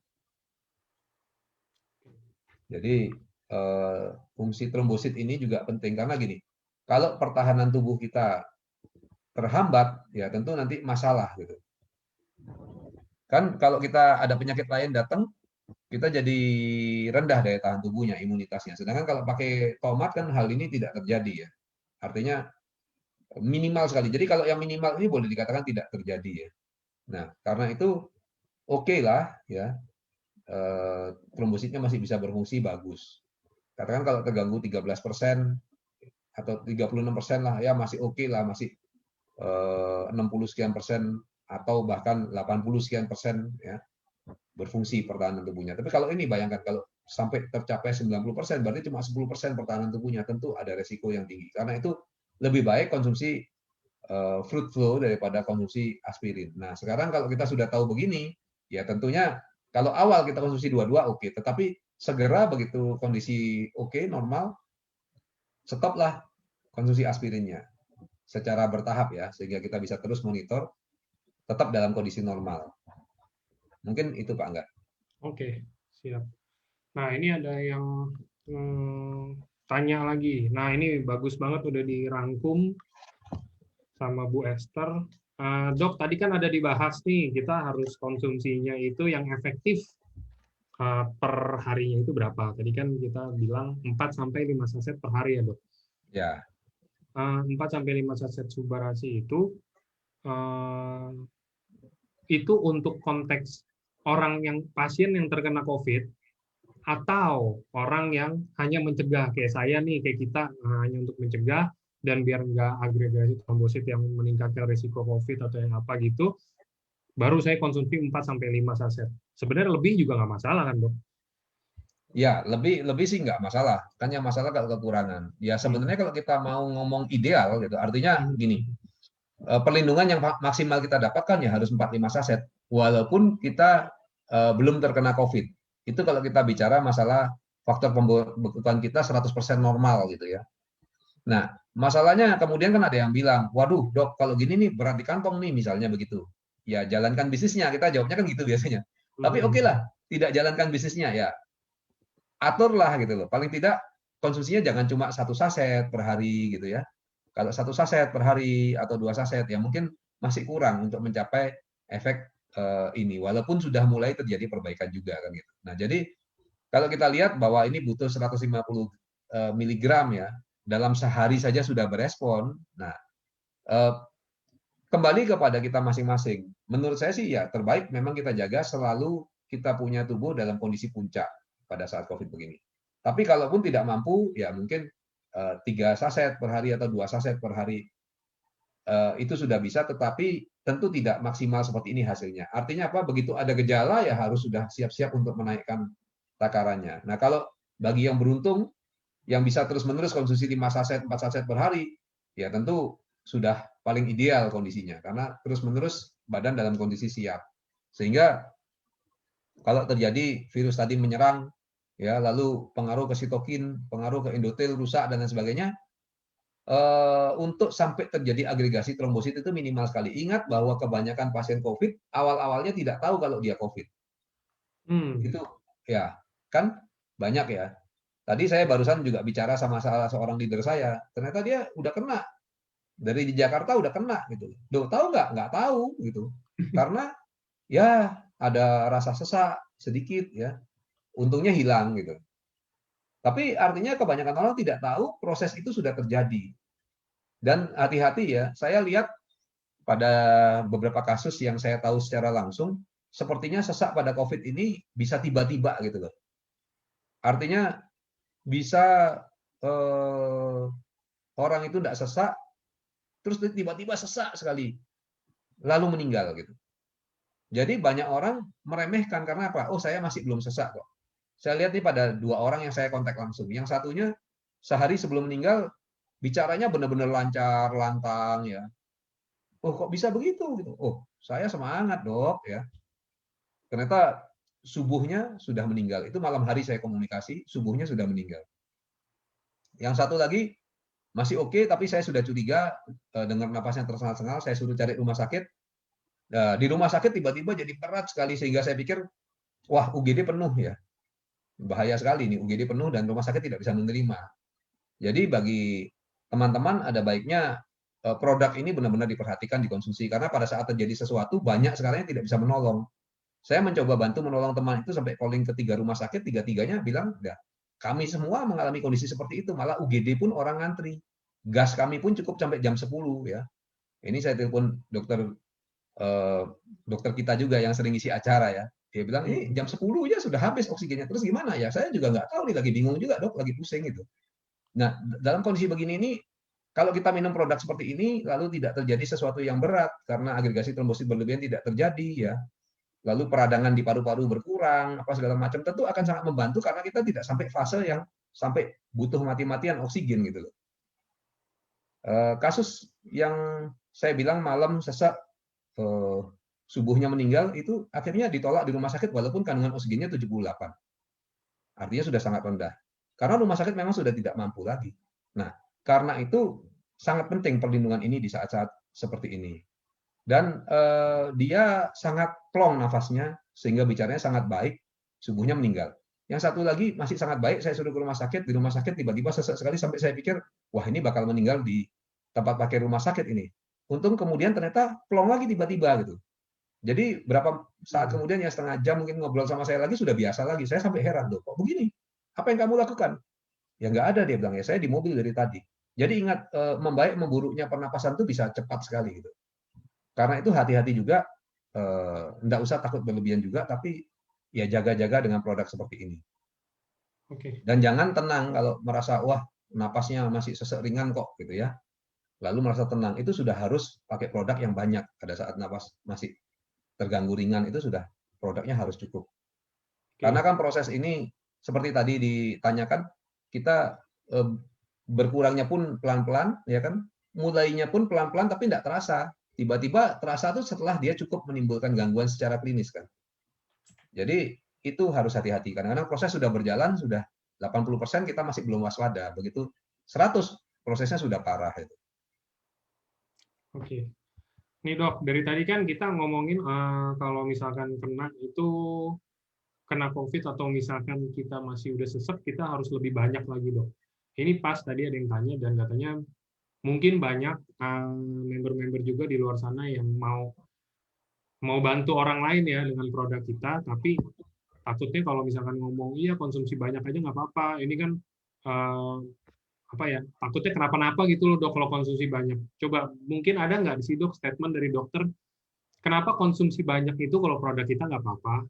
Jadi fungsi trombosit ini juga penting karena gini, kalau pertahanan tubuh kita terhambat ya tentu nanti masalah gitu. Kan kalau kita ada penyakit lain datang, kita jadi rendah daya tahan tubuhnya, imunitasnya. Sedangkan kalau pakai tomat kan hal ini tidak terjadi ya. Artinya minimal sekali. Jadi kalau yang minimal ini boleh dikatakan tidak terjadi ya. Nah, karena itu oke lah ya. Trombositnya masih bisa berfungsi bagus. Katakan kalau terganggu 13% atau 36% lah ya masih oke lah, masih 60 sekian persen atau bahkan 80 sekian persen ya berfungsi pertahanan tubuhnya. Tapi kalau ini bayangkan kalau sampai tercapai 90%, berarti cuma 10% pertahanan tubuhnya, tentu ada resiko yang tinggi. Karena itu lebih baik konsumsi fruit flow daripada konsumsi aspirin. Nah, sekarang kalau kita sudah tahu begini, ya tentunya kalau awal kita konsumsi dua-dua oke, tetapi segera begitu kondisi oke, normal, stoplah konsumsi aspirinnya secara bertahap ya, sehingga kita bisa terus monitor tetap dalam kondisi normal. Mungkin itu Pak Angga. Oke, siap. Nah, ini ada yang tanya lagi. Nah, ini bagus banget udah dirangkum sama Bu Esther. Dok, tadi kan ada dibahas nih, kita harus konsumsinya itu yang efektif per harinya itu berapa? Tadi kan kita bilang 4-5 saset per hari ya, Dok? Ya. 4-5 saset Subarasi itu untuk konteks orang yang pasien yang terkena COVID atau orang yang hanya mencegah kayak saya nih, kayak kita hanya untuk mencegah dan biar nggak agregasi trombosit yang meningkatkan risiko COVID atau yang apa gitu, baru saya konsumsi 4-5 saset. Sebenarnya lebih juga nggak masalah kan, Dok? Ya, lebih sih nggak masalah. Kan yang masalah kalau kekurangan. Ya sebenarnya kalau kita mau ngomong ideal gitu, artinya gini, perlindungan yang maksimal kita dapatkan ya harus 4-5 saset, walaupun kita belum terkena COVID. Itu kalau kita bicara masalah faktor pembekuan kita 100% normal gitu ya. Nah, masalahnya kemudian kan ada yang bilang, waduh dok, kalau gini nih berat di kantong nih, misalnya begitu. Ya jalankan bisnisnya, kita jawabnya kan gitu biasanya. Tapi oke lah, tidak jalankan bisnisnya ya. Aturlah gitu loh. Paling tidak konsumsinya jangan cuma 1 saset per hari gitu ya. Kalau 1 saset per hari atau 2 saset ya mungkin masih kurang untuk mencapai efek ini. Walaupun sudah mulai terjadi perbaikan juga kan gitu. Nah jadi kalau kita lihat bahwa ini butuh 150 mg ya, dalam sehari saja sudah berespon. Nah kembali kepada kita masing-masing. Menurut saya sih ya terbaik memang kita jaga selalu kita punya tubuh dalam kondisi puncak pada saat COVID begini. Tapi kalaupun tidak mampu, ya mungkin 3 saset per hari atau 2 saset per hari itu sudah bisa, tetapi tentu tidak maksimal seperti ini hasilnya. Artinya apa? Begitu ada gejala ya harus sudah siap-siap untuk menaikkan takarannya. Nah kalau bagi yang beruntung, yang bisa terus-menerus konsumsi 5 saset, 4 saset per hari, ya tentu sudah paling ideal kondisinya, karena terus-menerus badan dalam kondisi siap. Sehingga kalau terjadi virus tadi menyerang, ya lalu pengaruh ke sitokin, pengaruh ke endotel rusak dan lain sebagainya, untuk sampai terjadi agregasi trombosit itu minimal sekali. Ingat bahwa kebanyakan pasien COVID awal-awalnya tidak tahu kalau dia COVID. Itu ya kan banyak ya. Tadi saya barusan juga bicara sama salah seorang leader saya, ternyata dia udah kena dari Jakarta udah kena gitu. Loh, tahu nggak? Nggak tahu gitu. Karena ya ada rasa sesak sedikit ya. Untungnya hilang gitu. Tapi artinya kebanyakan orang tidak tahu proses itu sudah terjadi. Dan hati-hati ya, saya lihat pada beberapa kasus yang saya tahu secara langsung, sepertinya sesak pada COVID ini bisa tiba-tiba gitu loh. Artinya bisa orang itu tidak sesak, terus tiba-tiba sesak sekali, lalu meninggal gitu. Jadi banyak orang meremehkan karena apa? Oh saya masih belum sesak kok. Saya lihat nih pada 2 orang yang saya kontak langsung. Yang satunya sehari sebelum meninggal bicaranya benar-benar lancar, lantang ya. Oh kok bisa begitu gitu? Oh saya semangat dok ya. Ternyata subuhnya sudah meninggal. Itu malam hari saya komunikasi, subuhnya sudah meninggal. Yang satu lagi masih oke, tapi saya sudah curiga dengar napasnya tersengal-sengal. Saya suruh cari rumah sakit. Nah, di rumah sakit tiba-tiba jadi berat sekali sehingga saya pikir, wah UGD penuh ya. Bahaya sekali nih, UGD penuh dan rumah sakit tidak bisa menerima. Jadi bagi teman-teman ada baiknya produk ini benar-benar diperhatikan, dikonsumsi. Karena pada saat terjadi sesuatu, banyak sekarang yang tidak bisa menolong. Saya mencoba bantu menolong teman itu sampai calling ke 3 rumah sakit, 3-tiganya bilang, ya, kami semua mengalami kondisi seperti itu, malah UGD pun orang ngantri. Gas kami pun cukup sampai jam 10 ya. Ini saya telepon dokter kita juga yang sering isi acara ya. Dia bilang, jam 10 ya sudah habis oksigennya. Terus gimana ya? Saya juga nggak tahu nih, lagi bingung juga dok, lagi pusing gitu. Nah, dalam kondisi begini ini, Kalau kita minum produk seperti ini, lalu tidak terjadi sesuatu yang berat karena agregasi trombosit berlebihan tidak terjadi ya. Lalu peradangan di paru-paru berkurang, apa segala macam, tentu akan sangat membantu karena kita tidak sampai fase yang sampai butuh mati-matian oksigen gitu loh. Kasus yang saya bilang malam sesak, subuhnya meninggal itu akhirnya ditolak di rumah sakit walaupun kandungan oksigennya 78. Artinya sudah sangat rendah. Karena rumah sakit memang sudah tidak mampu lagi. Nah, karena itu sangat penting perlindungan ini di saat-saat seperti ini. Dan dia sangat plong nafasnya, sehingga bicaranya sangat baik, subuhnya meninggal. Yang satu lagi masih sangat baik, saya suruh ke rumah sakit, di rumah sakit tiba-tiba sesak sekali sampai saya pikir, wah ini bakal meninggal di tempat pakai rumah sakit ini. Untung kemudian ternyata plong lagi tiba-tiba gitu. Jadi berapa saat kemudian ya setengah jam mungkin ngobrol sama saya lagi sudah biasa lagi. Saya sampai heran, loh kok begini? Apa yang kamu lakukan? Ya nggak ada, dia bilang, ya saya di mobil dari tadi. Jadi ingat, membaik memburuknya pernapasan itu bisa cepat sekali gitu. Karena itu hati-hati juga, nggak usah takut berlebihan juga, tapi ya jaga-jaga dengan produk seperti ini. Oke. Dan jangan tenang kalau merasa wah napasnya masih sesek ringan kok gitu ya. Lalu merasa tenang, itu sudah harus pakai produk yang banyak pada saat napas masih terganggu ringan, itu sudah produknya harus cukup. Karena kan proses ini seperti tadi ditanyakan, kita berkurangnya pun pelan-pelan, ya kan? Mulainya pun pelan-pelan tapi tidak terasa. Tiba-tiba terasa tuh setelah dia cukup menimbulkan gangguan secara klinis kan. Jadi itu harus hati-hati. Kadang-kadang proses sudah berjalan, sudah 80% kita masih belum waspada. Begitu 100 prosesnya sudah parah itu. Oke. Nih dok, dari tadi kan kita ngomongin kalau misalkan kena COVID atau misalkan kita masih udah sesek, kita harus lebih banyak lagi dok. Ini pas tadi ada yang tanya dan katanya mungkin banyak member-member juga di luar sana yang mau bantu orang lain ya dengan produk kita, tapi takutnya kalau misalkan ngomong iya konsumsi banyak aja nggak apa-apa. Ini kan takutnya kenapa-napa gitu loh dok kalau konsumsi banyak. Coba mungkin ada nggak sih dok statement dari dokter kenapa konsumsi banyak itu kalau produk kita nggak apa-apa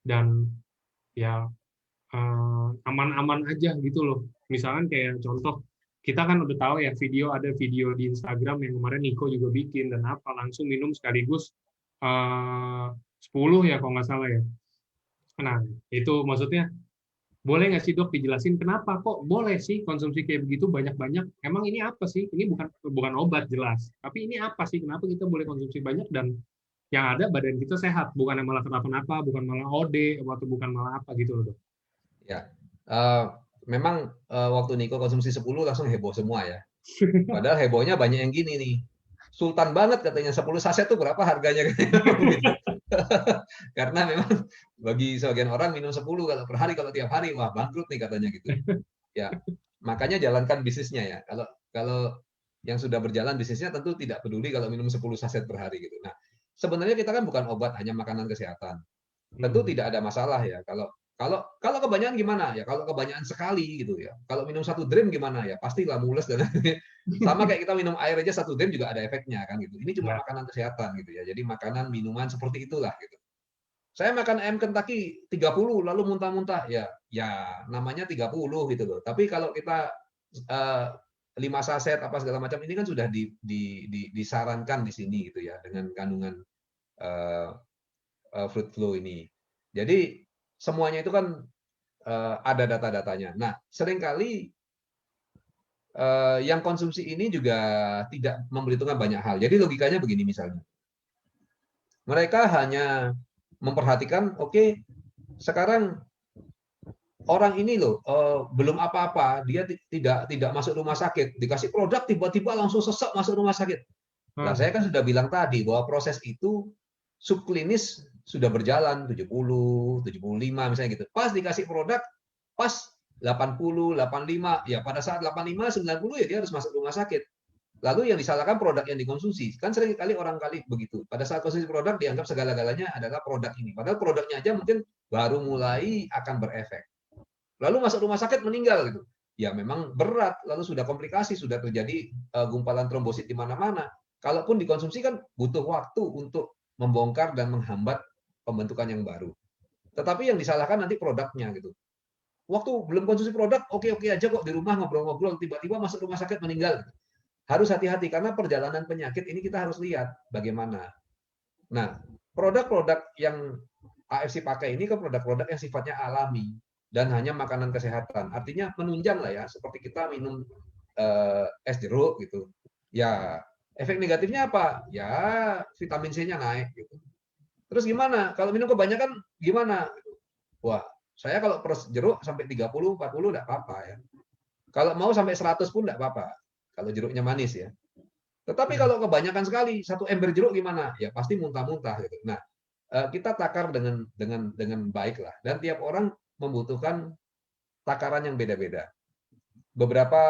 dan ya aman-aman aja gitu loh. Misalkan kayak contoh kita kan udah tahu ya ada video di Instagram yang kemarin Niko juga bikin dan langsung minum sekaligus 10 ya kalau nggak salah ya. Nah itu maksudnya boleh nggak sih dok dijelasin kenapa kok boleh sih konsumsi kayak begitu banyak-banyak? Emang ini apa sih? Ini bukan obat jelas, tapi ini apa sih? Kenapa kita boleh konsumsi banyak dan yang ada badan kita sehat, bukan yang malah kenapa-napa, bukan malah OD atau bukan malah apa gitu loh dok? Ya, memang waktu Niko konsumsi 10 langsung heboh semua ya. Padahal hebohnya banyak yang gini nih. Sultan banget katanya 10 saset tuh berapa harganya? Karena memang bagi sebagian orang minum 10 kalau per hari, kalau tiap hari wah bangkrut nih katanya gitu. Ya, makanya jalankan bisnisnya ya. Kalau yang sudah berjalan bisnisnya tentu tidak peduli kalau minum 10 saset per hari gitu. Nah, sebenarnya kita kan bukan obat, hanya makanan kesehatan. Tentu tidak ada masalah ya kalau kebanyakan gimana ya, kalau kebanyakan sekali gitu ya. Kalau minum 1 dream gimana ya, pastilah mules dan sama kayak kita minum air aja 1 dream juga ada efeknya kan gitu. Ini cuma makanan kesehatan gitu ya. Jadi makanan minuman seperti itulah gitu. Saya makan ayam Kentucky 30 lalu muntah-muntah ya namanya 30 gitu loh. Tapi kalau kita 5 saset apa segala macam ini kan sudah disarankan di sini gitu ya dengan kandungan fruit flow ini. Jadi semuanya itu kan ada data-datanya. Nah, seringkali yang konsumsi ini juga tidak memperhitungkan banyak hal. Jadi logikanya begini misalnya. Mereka hanya memperhatikan, oke, sekarang orang ini loh belum apa-apa, dia tidak masuk rumah sakit, dikasih produk tiba-tiba langsung sesek masuk rumah sakit. Nah, saya kan sudah bilang tadi bahwa proses itu subklinis sudah berjalan 70, 75 misalnya gitu. Pas dikasih produk, pas 80, 85, ya pada saat 85, 90 ya dia harus masuk rumah sakit. Lalu yang disalahkan produk yang dikonsumsi. Kan sering kali orang kali begitu. Pada saat konsumsi produk dianggap segala-galanya adalah produk ini. Padahal produknya aja mungkin baru mulai akan berefek. Lalu masuk rumah sakit meninggal gitu. Ya memang berat, lalu sudah komplikasi, sudah terjadi gumpalan trombosit di mana-mana. Kalaupun dikonsumsi kan butuh waktu untuk membongkar dan menghambat pembentukan yang baru. Tetapi yang disalahkan nanti produknya gitu. Waktu belum konsumsi produk, oke-oke aja kok di rumah ngobrol-ngobrol, tiba-tiba masuk rumah sakit meninggal. harus hati-hati karena perjalanan penyakit ini kita harus lihat bagaimana. Nah, produk-produk yang AFC pakai ini kan produk-produk yang sifatnya alami dan hanya makanan kesehatan. Artinya menunjang lah ya, seperti kita minum es jeruk gitu. Ya, efek negatifnya apa? Ya, vitamin C-nya naik gitu. Terus gimana? Kalau minum kebanyakan gimana? Wah, saya kalau per jeruk sampai 30, 40 enggak apa-apa ya. Kalau mau sampai 100 pun enggak apa-apa. Kalau jeruknya manis ya. Tetapi kalau kebanyakan sekali, satu ember jeruk gimana? Ya pasti muntah-muntah gitu. Nah, kita takar dengan baik lah. Dan tiap orang membutuhkan takaran yang beda-beda. Beberapa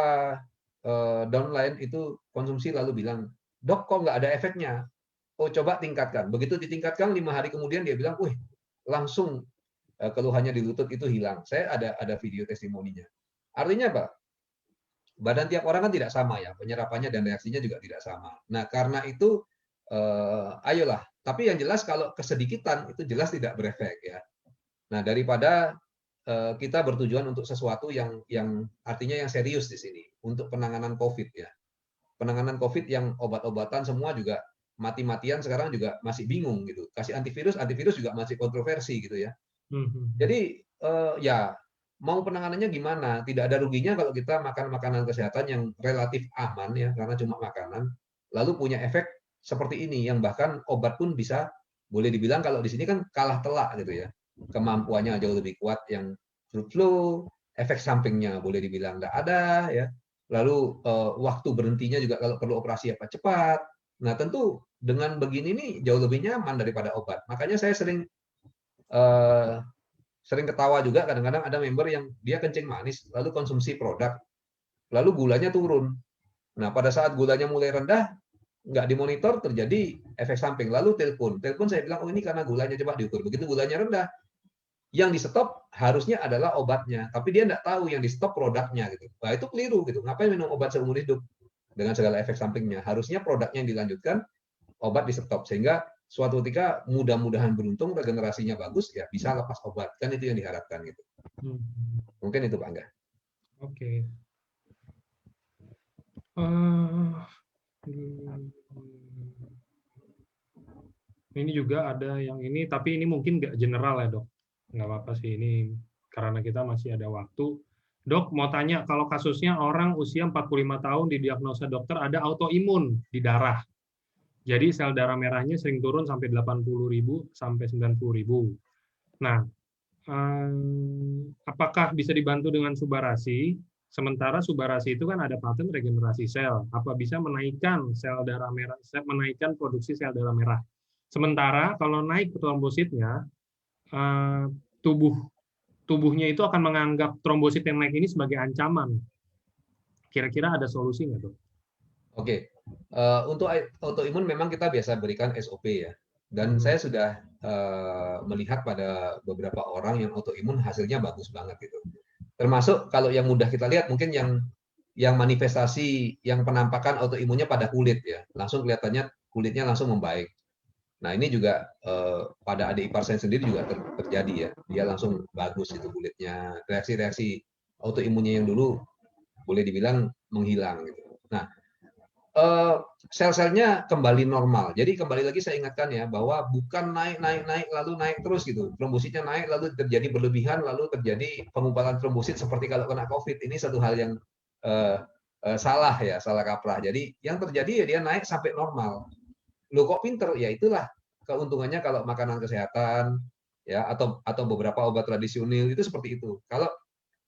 downline itu konsumsi lalu bilang, dok kok nggak ada efeknya? Oh coba tingkatkan. Begitu ditingkatkan 5 hari kemudian dia bilang, wih langsung keluhannya di lutut itu hilang. Saya ada video testimoninya. Artinya apa? Badan tiap orang kan tidak sama ya, penyerapannya dan reaksinya juga tidak sama. Nah karena itu, ayolah. Tapi yang jelas kalau kesedikitan itu jelas tidak berefek ya. Nah daripada kita bertujuan untuk sesuatu yang artinya yang serius di sini untuk penanganan COVID ya. Penanganan COVID yang obat-obatan semua juga mati-matian sekarang juga masih bingung gitu. Kasih antivirus juga masih kontroversi gitu ya. Jadi ya mau penanganannya gimana? Tidak ada ruginya kalau kita makan makanan kesehatan yang relatif aman ya karena cuma makanan, lalu punya efek seperti ini yang bahkan obat pun bisa boleh dibilang kalau di sini kan kalah telak gitu ya. Kemampuannya jauh lebih kuat yang flu, efek sampingnya boleh dibilang tidak ada ya. Lalu waktu berhentinya juga kalau perlu operasi apa cepat. Nah tentu dengan begini nih jauh lebih nyaman daripada obat. Makanya saya sering ketawa juga kadang-kadang ada member yang dia kencing manis lalu konsumsi produk lalu gulanya turun. Nah pada saat gulanya mulai rendah nggak dimonitor terjadi efek samping lalu telepon saya bilang oh ini karena gulanya coba diukur. Begitu gulanya rendah yang di stop harusnya adalah obatnya tapi dia nggak tahu yang di stop produknya gitu. Nah itu keliru gitu. Ngapain minum obat seumur hidup dengan segala efek sampingnya? Harusnya produknya yang dilanjutkan, obat di stop sehingga suatu ketika mudah-mudahan beruntung regenerasinya bagus ya bisa lepas obat kan itu yang diharapkan gitu. Mungkin itu Pak Angga. Oke. Ini juga ada yang ini tapi ini mungkin nggak general ya dok. Nggak apa-apa sih ini karena kita masih ada waktu. Dok mau tanya kalau kasusnya orang usia 45 tahun didiagnosa dokter ada autoimun di darah. Jadi sel darah merahnya sering turun sampai 80.000 sampai 90.000. Nah, apakah bisa dibantu dengan subarasi? Sementara subarasi itu kan ada paten regenerasi sel. Apa bisa menaikkan sel darah merah, menaikkan produksi sel darah merah? Sementara kalau naik trombositnya, tubuhnya itu akan menganggap trombosit yang naik ini sebagai ancaman. Kira-kira ada solusi nggak, Dok? Oke, untuk autoimun memang kita biasa berikan SOP ya. Dan saya sudah melihat pada beberapa orang yang autoimun hasilnya bagus banget gitu. Termasuk kalau yang mudah kita lihat mungkin yang manifestasi yang penampakan autoimunnya pada kulit ya. Langsung kelihatannya kulitnya langsung membaik. Nah ini juga pada adik ipar saya sendiri juga terjadi ya. Dia langsung bagus itu kulitnya. Reaksi-reaksi autoimunnya yang dulu boleh dibilang menghilang gitu. Nah sel-selnya kembali normal. Jadi kembali lagi saya ingatkan ya bahwa bukan naik lalu naik terus gitu. Trombositnya naik lalu terjadi berlebihan lalu terjadi pengumpalan trombosit seperti kalau kena COVID. Ini satu hal yang salah ya, salah kaprah. Jadi yang terjadi ya dia naik sampai normal. Loh kok pinter? Ya itulah keuntungannya kalau makanan kesehatan ya atau beberapa obat tradisional itu seperti itu. Kalau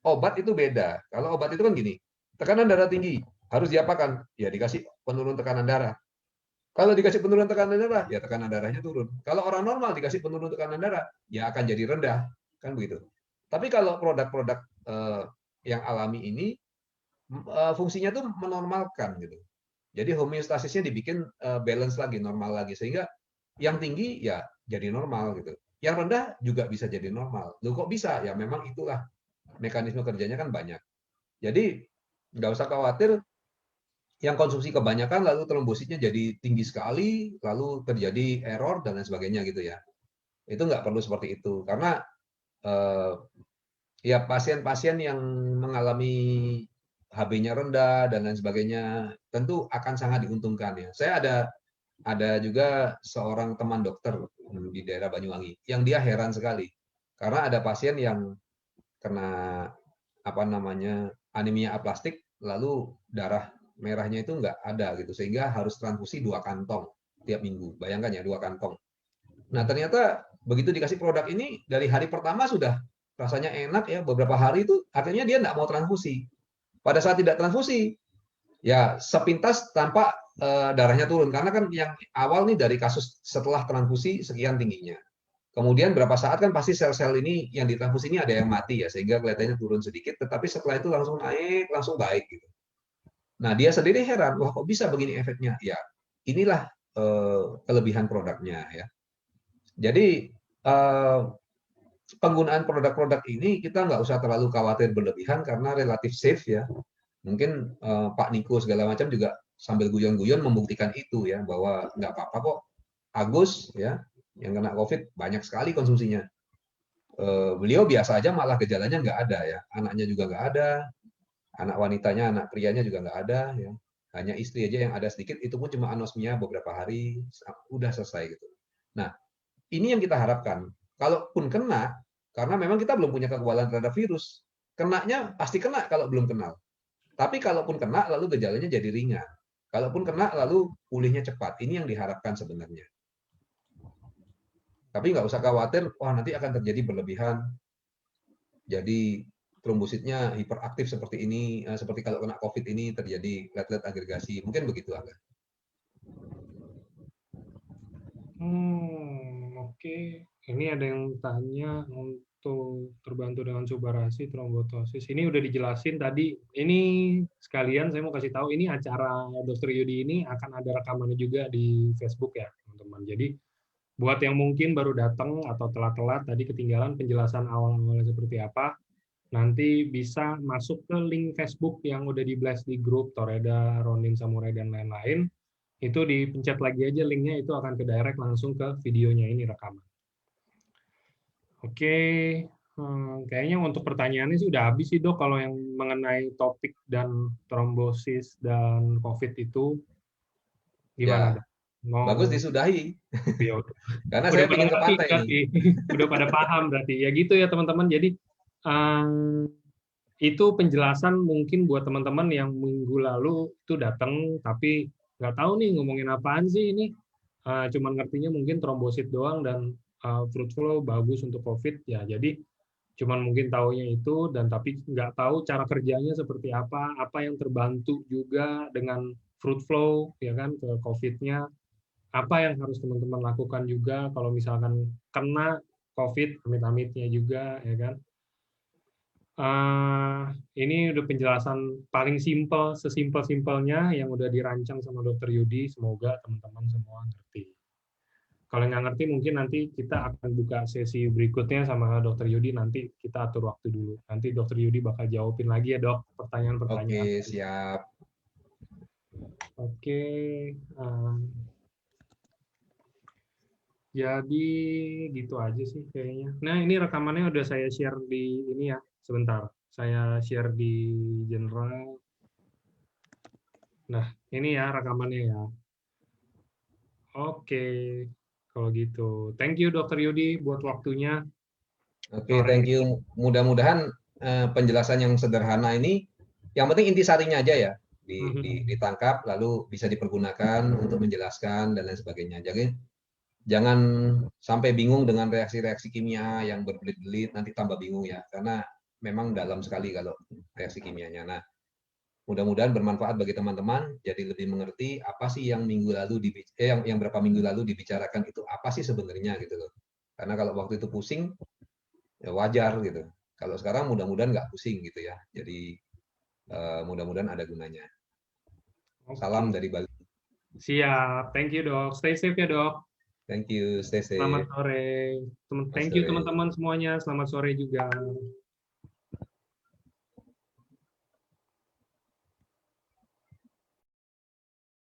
obat itu beda. Kalau obat itu kan gini, tekanan darah tinggi harus diapakan? Ya dikasih penurun tekanan darah. Kalau dikasih penurun tekanan darah, ya tekanan darahnya turun. Kalau orang normal dikasih penurun tekanan darah, ya akan jadi rendah, kan begitu. Tapi kalau produk-produk yang alami ini fungsinya tuh menormalkan gitu. Jadi homeostasisnya dibikin balance lagi, normal lagi sehingga yang tinggi ya jadi normal gitu. Yang rendah juga bisa jadi normal. Loh kok bisa? Ya memang itulah mekanisme kerjanya kan banyak. Jadi nggak usah khawatir yang konsumsi kebanyakan lalu trombositnya jadi tinggi sekali, lalu terjadi error dan lain sebagainya gitu ya. Itu nggak perlu seperti itu karena ya pasien-pasien yang mengalami HB-nya rendah dan lain sebagainya, tentu akan sangat diuntungkan ya. Saya ada juga seorang teman dokter di daerah Banyuwangi yang dia heran sekali karena ada pasien yang kena anemia aplastik, lalu darah merahnya itu nggak ada gitu, sehingga harus transfusi 2 kantong tiap minggu. Bayangkan ya, 2 kantong. Nah ternyata begitu dikasih produk ini, dari hari pertama sudah rasanya enak ya, beberapa hari itu akhirnya dia nggak mau transfusi. Pada saat tidak transfusi, ya sepintas tampak darahnya turun, karena kan yang awal nih dari kasus setelah transfusi sekian tingginya. Kemudian berapa saat kan pasti sel-sel ini yang ditransfusi ini ada yang mati ya, sehingga kelihatannya turun sedikit, tetapi setelah itu langsung naik, langsung baik gitu. Nah dia sendiri heran, wah kok bisa begini efeknya? Ya inilah kelebihan produknya ya. Jadi penggunaan produk-produk ini kita nggak usah terlalu khawatir berlebihan karena relatif safe ya. Mungkin Pak Niko segala macam juga sambil guyon-guyon membuktikan itu ya, bahwa nggak apa-apa kok. Agus ya, yang kena COVID banyak sekali konsumsinya. Beliau biasa aja, malah gejalanya nggak ada ya. Anaknya juga nggak ada, anak wanitanya, anak prianya juga nggak ada ya. Hanya istri aja yang ada sedikit, itu pun cuma anosmia beberapa hari, udah selesai gitu. Nah, ini yang kita harapkan. Kalaupun kena, karena memang kita belum punya kekebalan terhadap virus, kenanya pasti kena kalau belum kenal. Tapi kalaupun kena, lalu gejalanya jadi ringan. Kalaupun kena, lalu pulihnya cepat. Ini yang diharapkan sebenarnya. Tapi nggak usah khawatir, wah nanti akan terjadi berlebihan. Jadi trombositnya hiperaktif seperti ini, seperti kalau kena COVID ini terjadi platelet agregasi. Mungkin begitu agak. Oke. Ini ada yang tanya untuk terbantu dengan subarasi trombotosis. Ini udah dijelasin tadi. Ini sekalian saya mau kasih tahu, ini acara Dr. Yudi ini akan ada rekamannya juga di Facebook ya, teman-teman. Jadi buat yang mungkin baru datang atau telat-telat tadi ketinggalan penjelasan awal-awalnya seperti apa, nanti bisa masuk ke link Facebook yang udah di-blast di grup Toreda, Ronin, Samurai, dan lain-lain. Itu dipencet lagi aja linknya, itu akan ke direct langsung ke videonya ini rekaman. Oke, kayaknya untuk pertanyaannya sudah habis sih dok, kalau yang mengenai topik dan trombosis dan COVID itu gimana Ya, dok? bagus disudahi. Karena Udah saya pada ingin ke ngerti pantai berarti. nih. Udah pada paham berarti. Ya gitu ya teman-teman. Jadi itu penjelasan mungkin buat teman-teman yang minggu lalu itu datang tapi nggak tahu nih ngomongin apaan sih ini. Cuman ngertinya mungkin trombosit doang dan fruit flow bagus untuk COVID ya. Jadi cuman mungkin taunya itu dan tapi nggak tahu cara kerjanya seperti apa yang terbantu juga dengan fruit flow ya kan ke COVID-nya. Apa yang harus teman-teman lakukan juga kalau misalkan kena COVID, amit-amitnya juga ya kan. Ini udah penjelasan paling simpel, sesimpel-simpelnya yang udah dirancang sama Dr. Yudi. Semoga teman-teman semua ngerti. Kalau nggak ngerti mungkin nanti kita akan buka sesi berikutnya sama Dr. Yudi, nanti kita atur waktu dulu. Nanti Dr. Yudi bakal jawabin lagi ya dok pertanyaan-pertanyaan. Oke, siap. Oke. Jadi gitu aja sih kayaknya. Nah ini rekamannya udah saya share di ini ya, sebentar. Saya share di general. Nah ini ya rekamannya ya. Oke. Kalau gitu, thank you Dr. Yudi buat waktunya. Oke, thank you. Mudah-mudahan penjelasan yang sederhana ini, yang penting intisarinya aja ya, ditangkap lalu bisa dipergunakan untuk menjelaskan dan lain sebagainya. Jadi jangan sampai bingung dengan reaksi-reaksi kimia yang berbelit-belit, nanti tambah bingung ya, karena memang dalam sekali kalau reaksi kimianya. Nah, mudah-mudahan bermanfaat bagi teman-teman, jadi lebih mengerti apa sih yang yang berapa minggu lalu dibicarakan itu apa sih sebenarnya gitu loh. Karena kalau waktu itu pusing, ya wajar gitu. Kalau sekarang mudah-mudahan nggak pusing gitu ya. Jadi mudah-mudahan ada gunanya. Salam dari Bali. Siap, thank you dok. Stay safe ya dok. Thank you, stay safe. Selamat sore. Thank you teman-teman semuanya. Selamat sore juga.